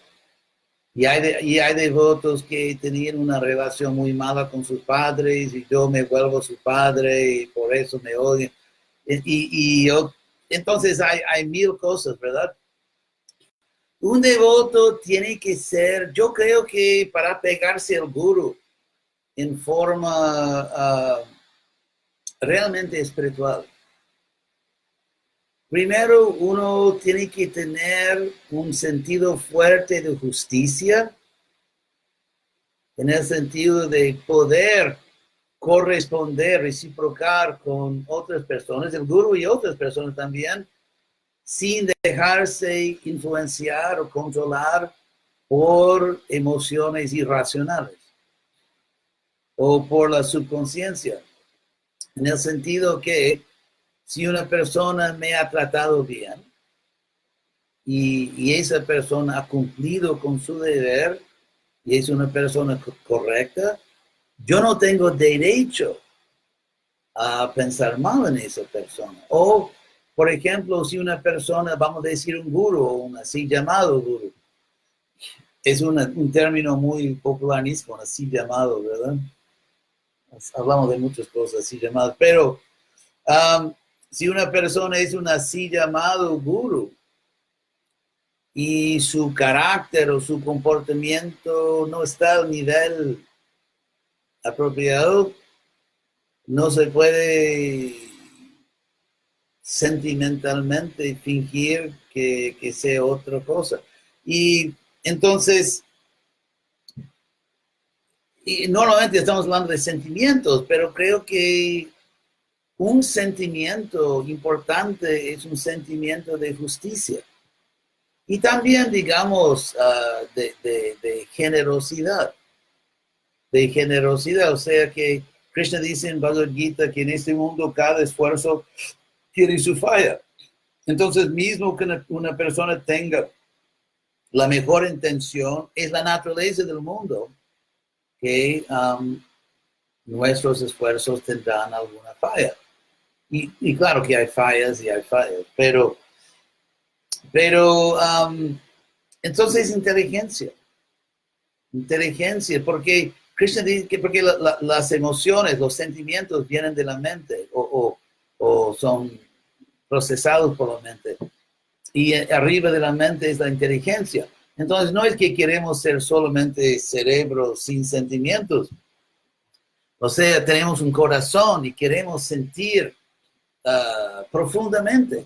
Y hay devotos que tenían una relación muy mala con sus padres y yo me vuelvo su padre y por eso me odian. Entonces hay mil cosas, ¿verdad? Un devoto tiene que ser, yo creo que para pegarse al gurú en forma realmente espiritual, primero uno tiene que tener un sentido fuerte de justicia, en el sentido de poder corresponder, reciprocar con otras personas, el gurú y otras personas también, sin dejarse influenciar o controlar por emociones irracionales o por la subconsciencia. En el sentido que si una persona me ha tratado bien y esa persona ha cumplido con su deber y es una persona correcta, yo no tengo derecho a pensar mal en esa persona. O, por ejemplo, si una persona, vamos a decir un gurú o un así llamado gurú, es un término muy popularísimo, así llamado, ¿verdad? Hablamos de muchas cosas así llamadas, pero si una persona es un así llamado gurú y su carácter o su comportamiento no está al nivel apropiado, no se puede sentimentalmente fingir que sea otra cosa. Y entonces, y normalmente estamos hablando de sentimientos, pero creo que un sentimiento importante es un sentimiento de justicia. Y también, digamos, de generosidad. De generosidad, o sea que Krishna dice en Bhagavad Gita que en este mundo cada esfuerzo tiene su falla. Entonces, mismo que una persona tenga la mejor intención, es la naturaleza del mundo que nuestros esfuerzos tendrán alguna falla. Y claro que hay fallas y hay fallas, pero entonces inteligencia, porque Krishna dice que porque las emociones, los sentimientos vienen de la mente o son procesados por la mente. Y arriba de la mente es la inteligencia. Entonces no es que queremos ser solamente cerebros sin sentimientos. O sea, tenemos un corazón y queremos sentir profundamente.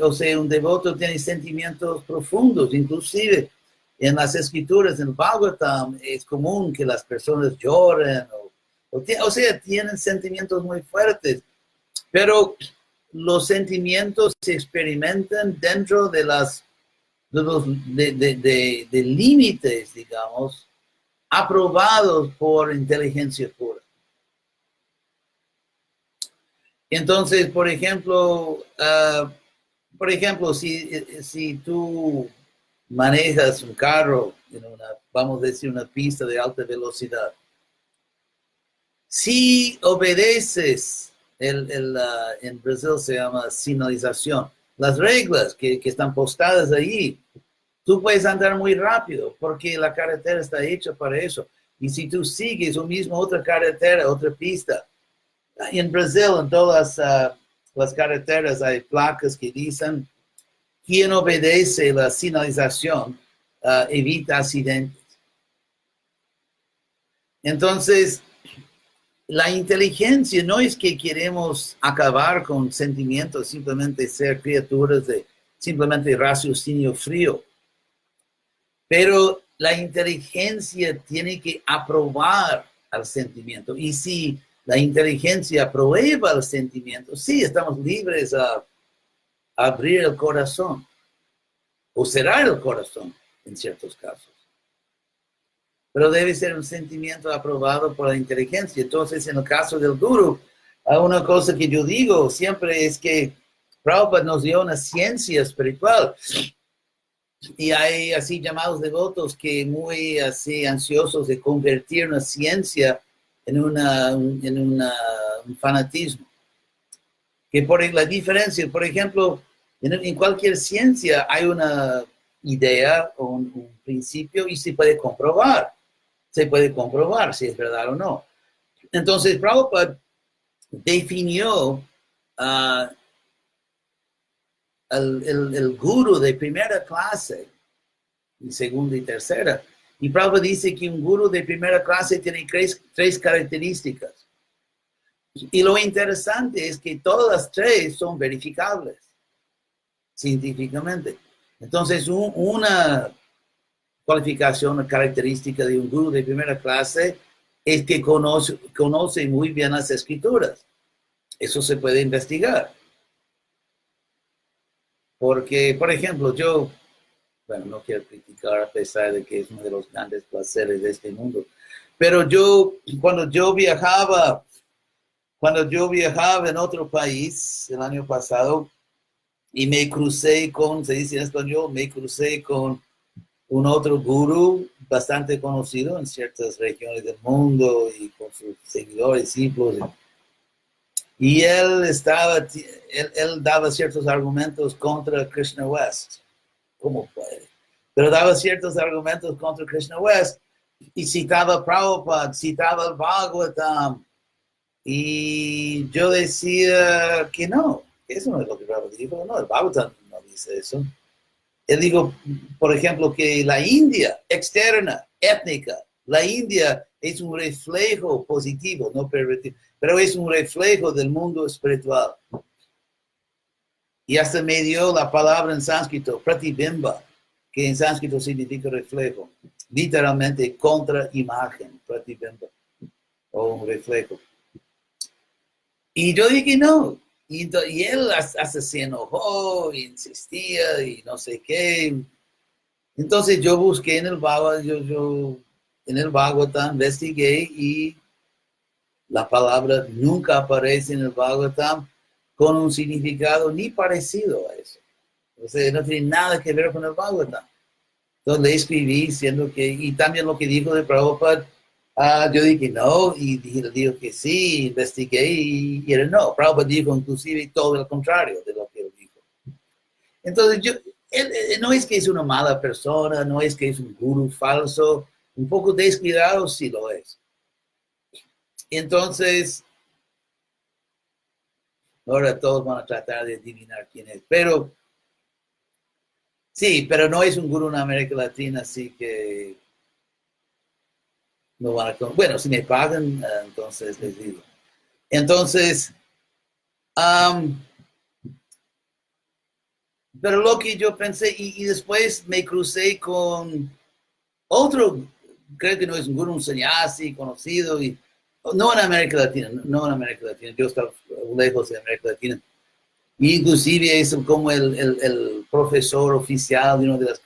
O sea, un devoto tiene sentimientos profundos, inclusive en las escrituras, en Bhagavatam, es común que las personas lloren, o sea, tienen sentimientos muy fuertes, pero los sentimientos se experimentan dentro de de límites, digamos, aprobados por inteligencia pura. Entonces, por ejemplo, si tú manejas un carro en vamos a decir, una pista de alta velocidad, si obedeces, en Brasil se llama señalización, las reglas que están postadas ahí. Tú puedes andar muy rápido porque la carretera está hecha para eso. Y si tú sigues o mismo otra carretera, otra pista, en Brasil, en todas las carreteras hay placas que dicen: quien obedece la señalización evita accidentes. Entonces, la inteligencia no es que queremos acabar con sentimientos, simplemente ser criaturas de simplemente raciocinio frío. Pero la inteligencia tiene que aprobar al sentimiento. Y si la inteligencia aprueba el sentimiento, sí, estamos libres a abrir el corazón o cerrar el corazón en ciertos casos. Pero debe ser un sentimiento aprobado por la inteligencia. Entonces, en el caso del guru, una cosa que yo digo siempre es que Prabhupada nos dio una ciencia espiritual. Y hay así llamados devotos que muy así ansiosos de convertir una ciencia en un fanatismo. Que por la diferencia, por ejemplo, en cualquier ciencia hay una idea o un principio y se puede comprobar. Se puede comprobar si es verdad o no. Entonces, Prabhupada definió el guru de primera clase, y segunda y tercera. Y Prabhupada dice que un guru de primera clase tiene tres características. Y lo interesante es que todas las tres son verificables científicamente. Entonces, una cualificación, una característica de un guru de primera clase es que conoce muy bien las escrituras. Eso se puede investigar. Porque, por ejemplo, bueno, no quiero criticar a pesar de que es uno de los grandes placeres de este mundo, pero cuando yo viajaba en otro país el año pasado y me crucé se dice en español, me crucé con un otro gurú bastante conocido en ciertas regiones del mundo y con sus seguidores, discípulos. Y él daba ciertos argumentos contra Krishna West. ¿Cómo puede? Pero daba ciertos argumentos contra Krishna West y citaba Prabhupada, citaba el Bhagavatam. Y yo decía que no, eso no es lo que Prabhupada dijo. No, el Bhagavatam no dice eso. Él dijo, por ejemplo, que la India externa, étnica, la India es un reflejo positivo, no pervertido, pero es un reflejo del mundo espiritual. Y hasta me dio la palabra en sánscrito, pratibimba, que en sánscrito significa reflejo, literalmente contraimagen, pratibimba, o un reflejo. Y yo dije no. Y él hasta se enojó, y insistía, y no sé qué. Entonces yo busqué en el Bhagavatam, investigué, y la palabra nunca aparece en el Bhagavatam con un significado ni parecido a eso. O sea, no tiene nada que ver con el Bhagavatam. Entonces le escribí diciendo y también lo que dijo de Prabhupada, yo dije no, y le dijo que sí, investigué, y era no. Prabhupada dijo inclusive todo lo contrario de lo que él dijo. Entonces él no es que es una mala persona, no es que es un gurú falso, un poco descuidado sí lo es. Entonces, ahora todos van a tratar de adivinar quién es, pero sí, pero no es un gurú en América Latina, así que no van a... Bueno, si me pagan, entonces les digo. Entonces, pero lo que yo pensé, y después me crucé con otro, creo que no es un gurú, un sannyasi conocido, y no en América Latina, yo estaba lejos de América Latina. Y inclusive es como el profesor oficial de uno de los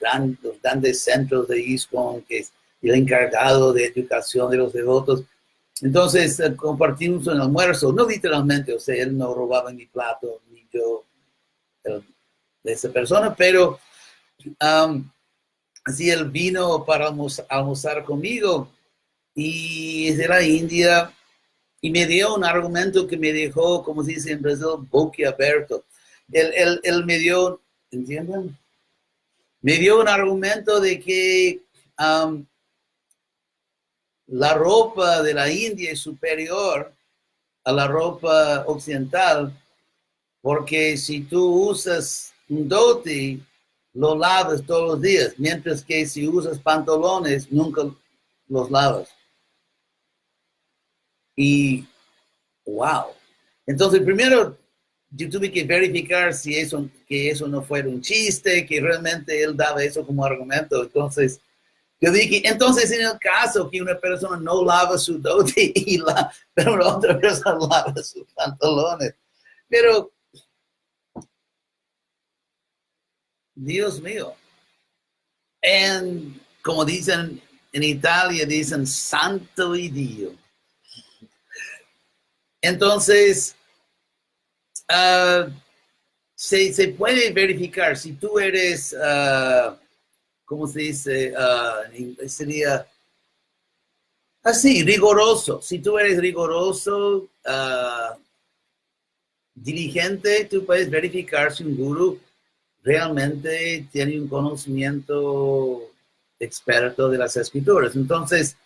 grandes centros de ISKCON, que es el encargado de educación de los devotos. Entonces compartimos un almuerzo, no literalmente, o sea, él no robaba mi plato, ni yo de esa persona, pero así él vino para almorzar conmigo, y es de la India, y me dio un argumento que me dejó, como se dice en Brasil, boquiabierto. Él me dio, ¿entienden? Me dio un argumento de que la ropa de la India es superior a la ropa occidental, porque si tú usas un dhoti, lo lavas todos los días, mientras que si usas pantalones, nunca los lavas. Y, wow. Entonces, primero, yo tuve que verificar si que eso no fuera un chiste, que realmente él daba eso como argumento. Entonces, yo dije, entonces en el caso que una persona no lava su dhoti, pero la otra persona lava sus pantalones. Pero, Dios mío. Como dicen en Italia, dicen santo y Dios. Entonces, se puede verificar si tú eres, ¿cómo se dice? Sería así, riguroso. Si tú eres riguroso, diligente, tú puedes verificar si un gurú realmente tiene un conocimiento experto de las escrituras. Entonces,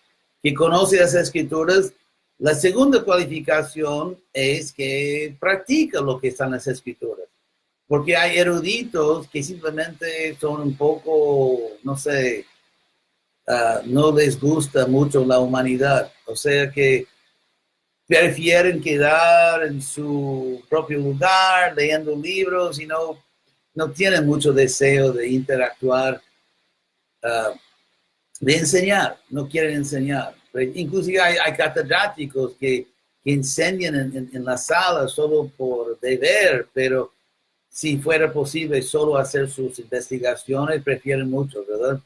que conoce las escrituras, la segunda cualificación es que practica lo que están en las escrituras. Porque hay eruditos que simplemente son un poco, no sé, no les gusta mucho la humanidad. O sea que prefieren quedar en su propio lugar, leyendo libros y no tienen mucho deseo de interactuar, de enseñar, no quieren enseñar. Inclusive hay catedráticos que enseñan en la sala solo por deber, pero si fuera posible solo hacer sus investigaciones, prefieren mucho, ¿verdad?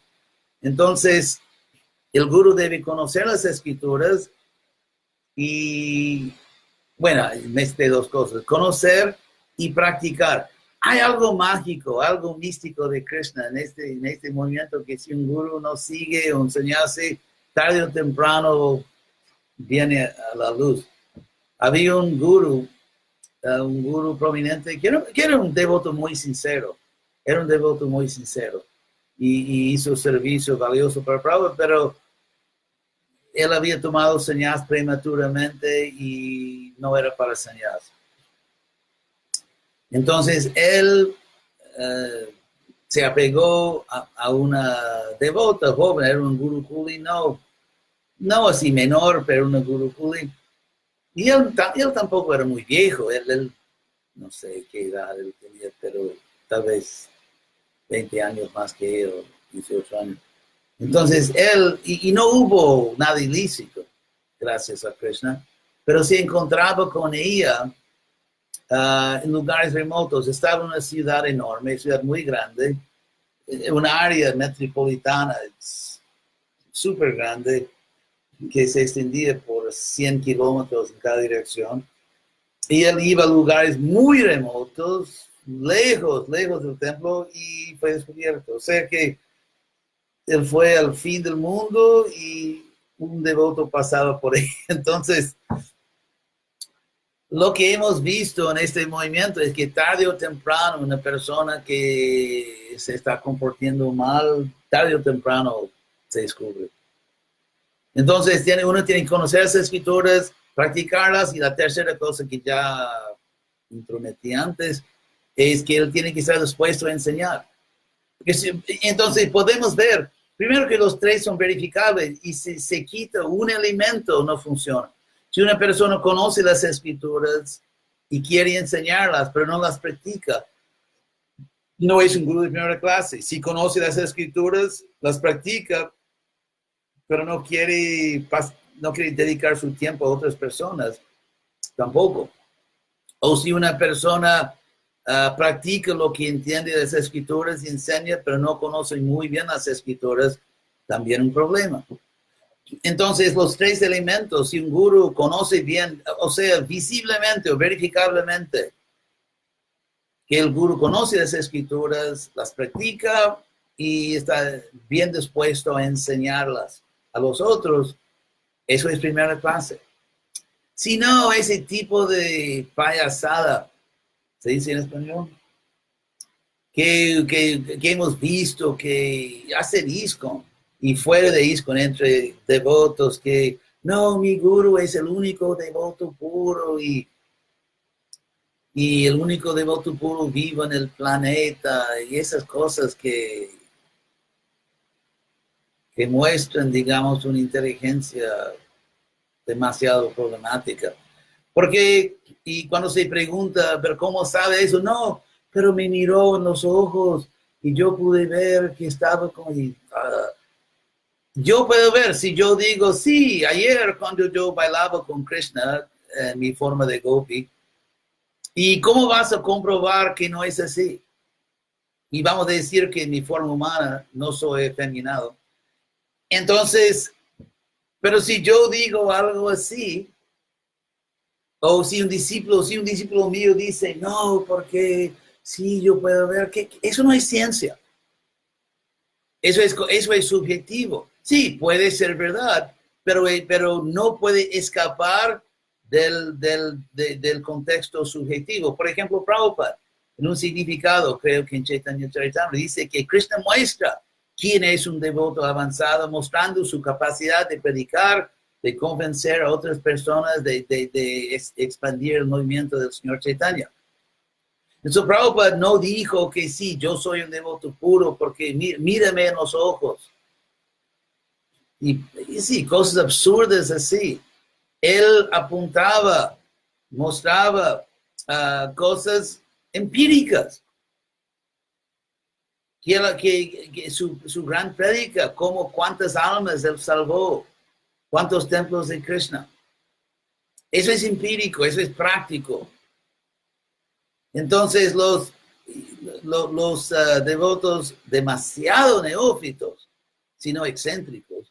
Entonces, el gurú debe conocer las escrituras y, bueno, de dos cosas, conocer y practicar. Hay algo mágico, algo místico de Krishna en este movimiento que si un gurú no sigue o enseñase, tarde o temprano viene a la luz. Había un gurú prominente que era un devoto muy sincero. Era un devoto muy sincero y hizo servicio valioso para Prabhupada, pero él había tomado sannyas prematuramente y no era para sannyas. Entonces, él se apegó a una devota joven, era un gurukuli, no así menor, pero una gurukuli. Y él tampoco era muy viejo, él no sé qué edad él tenía, pero tal vez 20 años más que él, 18 años. Entonces, él, y no hubo nada ilícito, gracias a Krishna, pero se encontraba con ella en lugares remotos. Estaba en una ciudad enorme, ciudad muy grande, una área metropolitana súper grande que se extendía por 100 kilómetros en cada dirección. Y él iba a lugares muy remotos, lejos del templo y fue descubierto. O sea que él fue al fin del mundo y un devoto pasaba por ahí. Entonces, lo que hemos visto en este movimiento es que tarde o temprano una persona que se está comportando mal, tarde o temprano se descubre. Entonces, uno tiene que conocer las escrituras, practicarlas, y la tercera cosa que ya intrometí antes es que él tiene que estar dispuesto a enseñar. Entonces, podemos ver, primero que los tres son verificables y si se quita un elemento, no funciona. Si una persona conoce las escrituras y quiere enseñarlas, pero no las practica, no es un gurú de primera clase. Si conoce las escrituras, las practica, pero no quiere dedicar su tiempo a otras personas, tampoco. O si una persona practica lo que entiende de las escrituras y enseña, pero no conoce muy bien las escrituras, también un problema. Entonces, los tres elementos, si un gurú conoce bien, o sea, visiblemente o verificablemente, que el gurú conoce las escrituras, las practica y está bien dispuesto a enseñarlas a los otros, eso es primera clase. Si no, ese tipo de payasada, ¿se dice en español? que hemos visto que hace ISKCON y fuera de ISKCON entre devotos que no, mi guru es el único devoto puro y el único devoto puro vivo en el planeta y esas cosas que muestran, digamos, una inteligencia demasiado problemática. Porque, y cuando se pregunta, ¿pero cómo sabe eso? No, pero me miró en los ojos y yo pude ver que estaba con... yo puedo ver, si yo digo, sí, ayer cuando yo bailaba con Krishna, en mi forma de gopi, ¿y cómo vas a comprobar que no es así? Y vamos a decir que en mi forma humana no soy efeminado. Entonces, pero si yo digo algo así, o si un discípulo mío dice, no, porque sí, yo puedo ver que eso no es ciencia. Eso es subjetivo. Sí, puede ser verdad, pero no puede escapar del contexto subjetivo. Por ejemplo, Prabhupada, en un significado, creo que en Chaitanya Charitamrita, dice que Krishna muestra quién es un devoto avanzado, mostrando su capacidad de predicar, de convencer a otras personas, de expandir el movimiento del Señor Chaitanya. Entonces, Prabhupada no dijo que sí, yo soy un devoto puro porque mírame en los ojos. Y sí, cosas absurdas así. Él apuntaba, mostraba cosas empíricas. Que su gran prédica, como cuántas almas él salvó, cuántos templos de Krishna. Eso es empírico, eso es práctico. Entonces los devotos demasiado neófitos, sino excéntricos,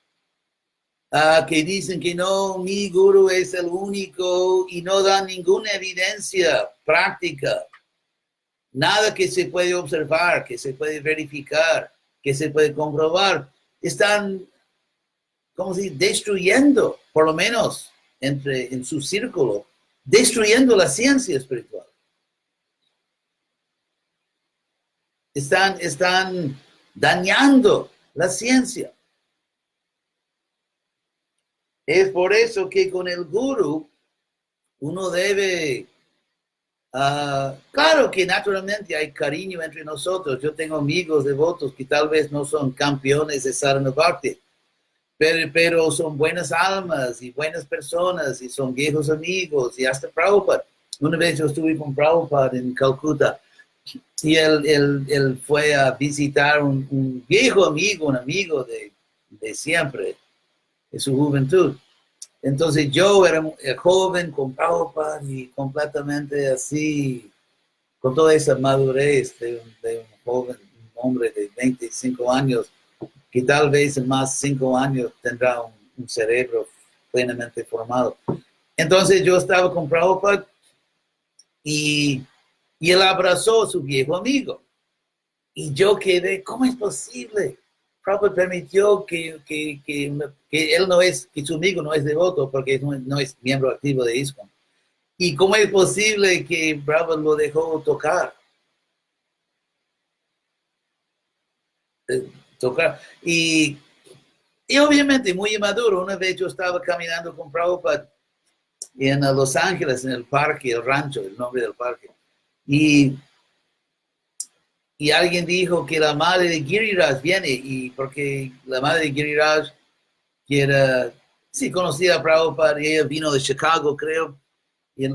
que dicen que no, mi guru es el único y no dan ninguna evidencia práctica, nada que se puede observar, que se puede verificar, que se puede comprobar, están, ¿cómo se dice?, destruyendo, por lo menos en su círculo, destruyendo la ciencia espiritual. Están dañando la ciencia. Es por eso que con el guru uno debe, claro que naturalmente hay cariño entre nosotros. Yo tengo amigos devotos que tal vez no son campeones de Sadhana Bhakti, pero son buenas almas y buenas personas y son viejos amigos y hasta Prabhupada. Una vez yo estuve con Prabhupada en Calcuta y él fue a visitar un viejo amigo, un amigo de siempre, de su juventud. Entonces yo era joven con Prabhupada y completamente así, con toda esa madurez de un joven, un hombre de 25 años, que tal vez en más 5 años tendrá un cerebro plenamente formado. Entonces yo estaba con Prabhupada y él abrazó a su viejo amigo. Y yo quedé, ¿cómo es posible? Prabhupada permitió que él no es, que su amigo no es devoto porque no es miembro activo de ISKCON. ¿Y cómo es posible que Prabhupada lo dejó tocar? Y obviamente muy inmaduro. Una vez yo estaba caminando con Prabhupada en Los Ángeles, en el parque, el rancho, el nombre del parque. Y alguien dijo que la madre de Giriraj viene, y porque la madre de Giriraj, que era, sí, conocida a Prabhupada, y ella vino de Chicago, creo,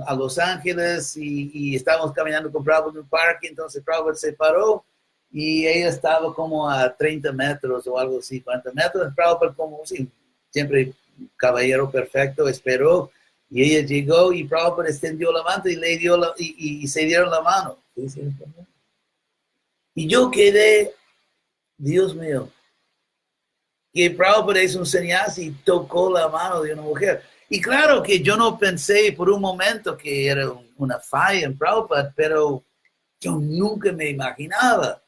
a Los Ángeles, y estábamos caminando con Prabhupada en un parque, entonces Prabhupada se paró, y ella estaba como a 30 metros o algo así, 40 metros, Prabhupada como, sí, siempre caballero perfecto, esperó, y ella llegó, y Prabhupada extendió la mano, y le dio y se dieron la mano. Y yo quedé, Dios mío, que Prabhupada es un sannyasi y tocó la mano de una mujer. Y claro que yo no pensé por un momento que era una falla en Prabhupada, pero yo nunca me imaginaba.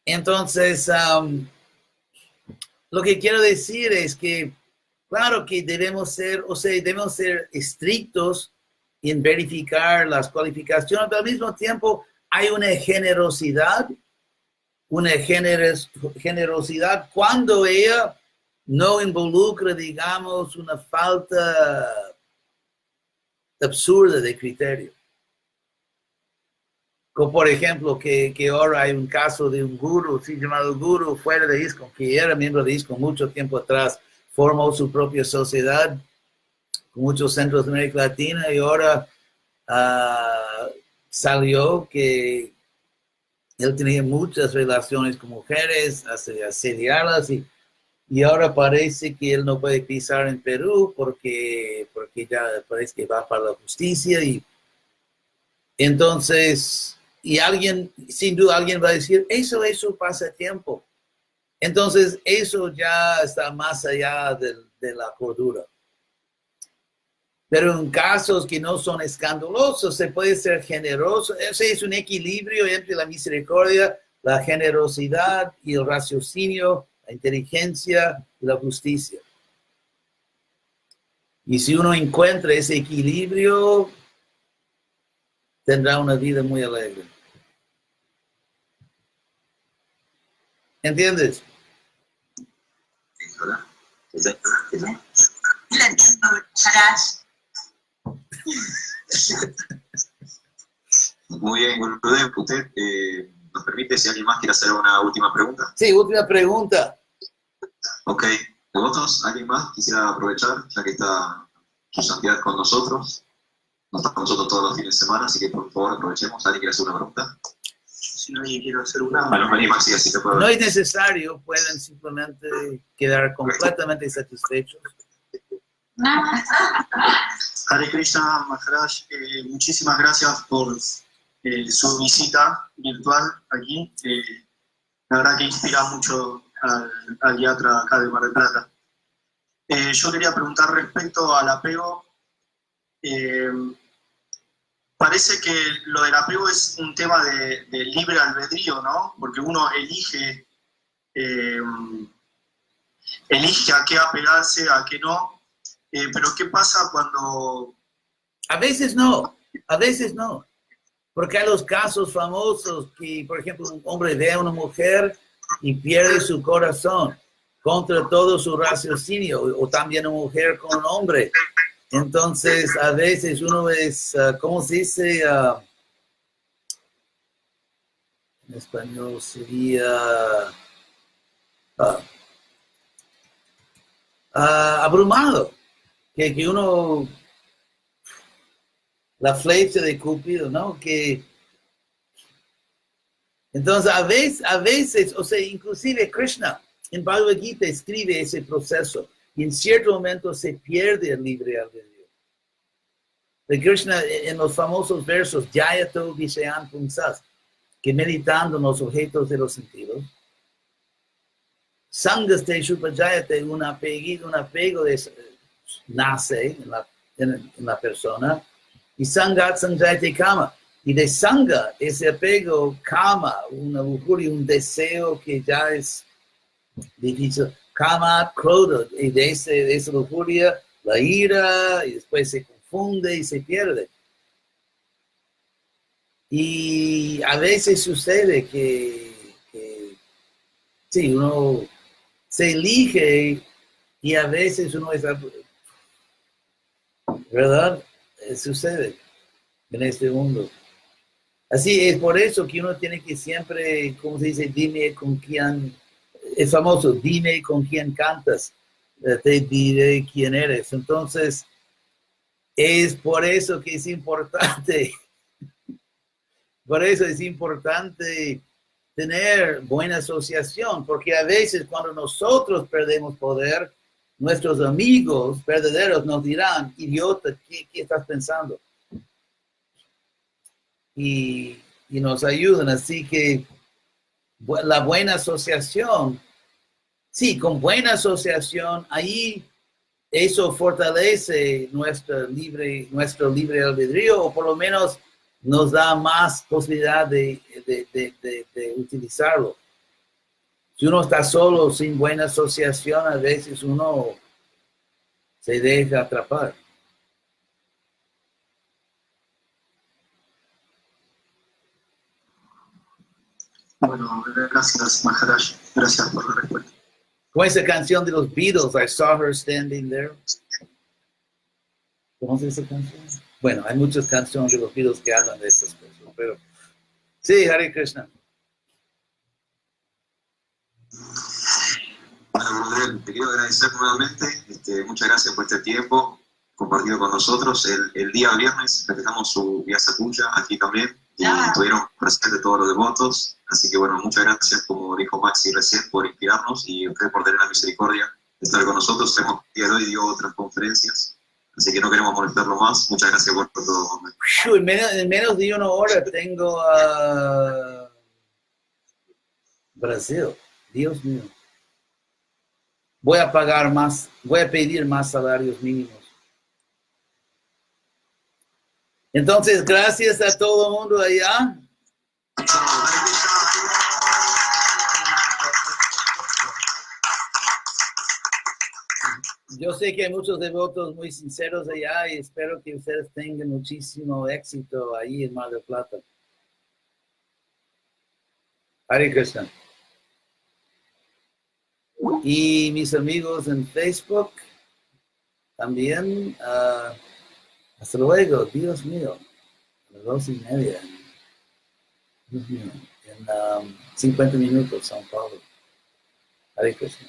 Entonces, lo que quiero decir es que, claro que debemos ser estrictos en verificar las cualificaciones, pero al mismo tiempo hay una generosidad cuando ella no involucra, digamos, una falta absurda de criterio. Como por ejemplo, que ahora hay un caso de un gurú, sí, llamado gurú, fuera de ISKCON, que era miembro de ISKCON mucho tiempo atrás, formó su propia sociedad con muchos centros de América Latina y ahora salió que él tenía muchas relaciones con mujeres, asediarlas y ahora parece que él no puede pisar en Perú porque ya parece que va para la justicia y entonces, y alguien, sin duda alguien va a decir, eso es su pasatiempo. Entonces, eso ya está más allá de la cordura. Pero en casos que no son escandalosos, se puede ser generoso. Ese es un equilibrio entre la misericordia, la generosidad y el raciocinio, la inteligencia y la justicia. Y si uno encuentra ese equilibrio, tendrá una vida muy alegre. ¿Entiendes?
Muy bien, Gurudev, usted nos permite si alguien más quiere hacer una última pregunta.
Sí, última pregunta.
Ok, ¿vosotros, alguien más quisiera aprovechar, ya que está su santidad con nosotros? No está con nosotros todos los fines de semana, así que por favor aprovechemos. ¿Alguien quiere hacer una pregunta?
Si nadie quiere hacer una...
Bueno, vení, Maxi, así que puedo.
No es necesario, pueden simplemente quedar completamente satisfechos.
Hare Krishna, Maharaj, muchísimas gracias por su visita virtual aquí. La verdad que inspira mucho al yatra acá de Mar del Plata. Yo quería preguntar respecto al apego. Parece que lo del apego es un tema de libre albedrío, ¿no? Porque uno elige a qué apegarse, a qué no. Pero ¿qué pasa cuando...?
A veces no. Porque hay los casos famosos que, por ejemplo, un hombre ve a una mujer y pierde su corazón contra todo su raciocinio, o también una mujer con un hombre. Entonces, a veces uno es, ¿cómo se dice? En español sería abrumado. Que uno, la flecha de Cúpido, ¿no? Entonces, a veces, o sea, inclusive Krishna en Bhagavad Gita escribe ese proceso y en cierto momento se pierde el libre albedrío. De Krishna en los famosos versos, Jayato Vishayan Punsas, que meditando en los objetos de los sentidos, Sangaste Shupajayate, un apego nace en la persona, y Sangat Sanjayate Kama. Y de Sanga, ese apego Kama, una lujuria, un deseo que ya es difícil. Kama, Krodha, y de esa lujuria, la ira, y después se confunde y se pierde. Y a veces sucede que sí, uno se elige y a veces uno es, ¿verdad? Sucede en este mundo. Así es por eso que uno tiene que siempre, como se dice, dime con quién, es famoso, dime con quién cantas, te diré quién eres. Entonces, es por eso que es importante, tener buena asociación, porque a veces cuando nosotros perdemos poder, nuestros amigos verdaderos nos dirán, idiota, ¿qué estás pensando? Y nos ayudan, así que la buena asociación, sí, con buena asociación, ahí eso fortalece nuestro libre albedrío, o por lo menos nos da más posibilidad de utilizarlo. Si uno está solo, sin buena asociación, a veces uno se deja atrapar.
Bueno, gracias, Maharaj. Gracias por la respuesta.
Como esa canción de los Beatles, I saw her standing there. ¿Conoces esa canción? Bueno, hay muchas canciones de los Beatles que hablan de estas cosas, pero sí, Hare Krishna.
Bueno, Gurudev, te quiero agradecer nuevamente. Muchas gracias por este tiempo compartido con nosotros. El día viernes festejamos su Vyasa Puja aquí también y estuvieron presentes todos los devotos. Así que bueno, muchas gracias, como dijo Maxi recién, por inspirarnos y usted por tener la misericordia de estar con nosotros. Hemos el día de hoy dio otras conferencias, así que no queremos molestarlo más. Muchas gracias por todo.
En menos de una hora tengo a Brasil. Dios mío. Voy a pagar más, voy a pedir más salarios mínimos. Entonces, gracias a todo el mundo allá. Yo sé que hay muchos devotos muy sinceros allá y espero que ustedes tengan muchísimo éxito ahí en Mar del Plata. Hare Krishna. Y mis amigos en Facebook también. Hasta luego, Dios mío. A las 2:30. Dios mío. En 50 minutos, São Paulo. Hare Krishna.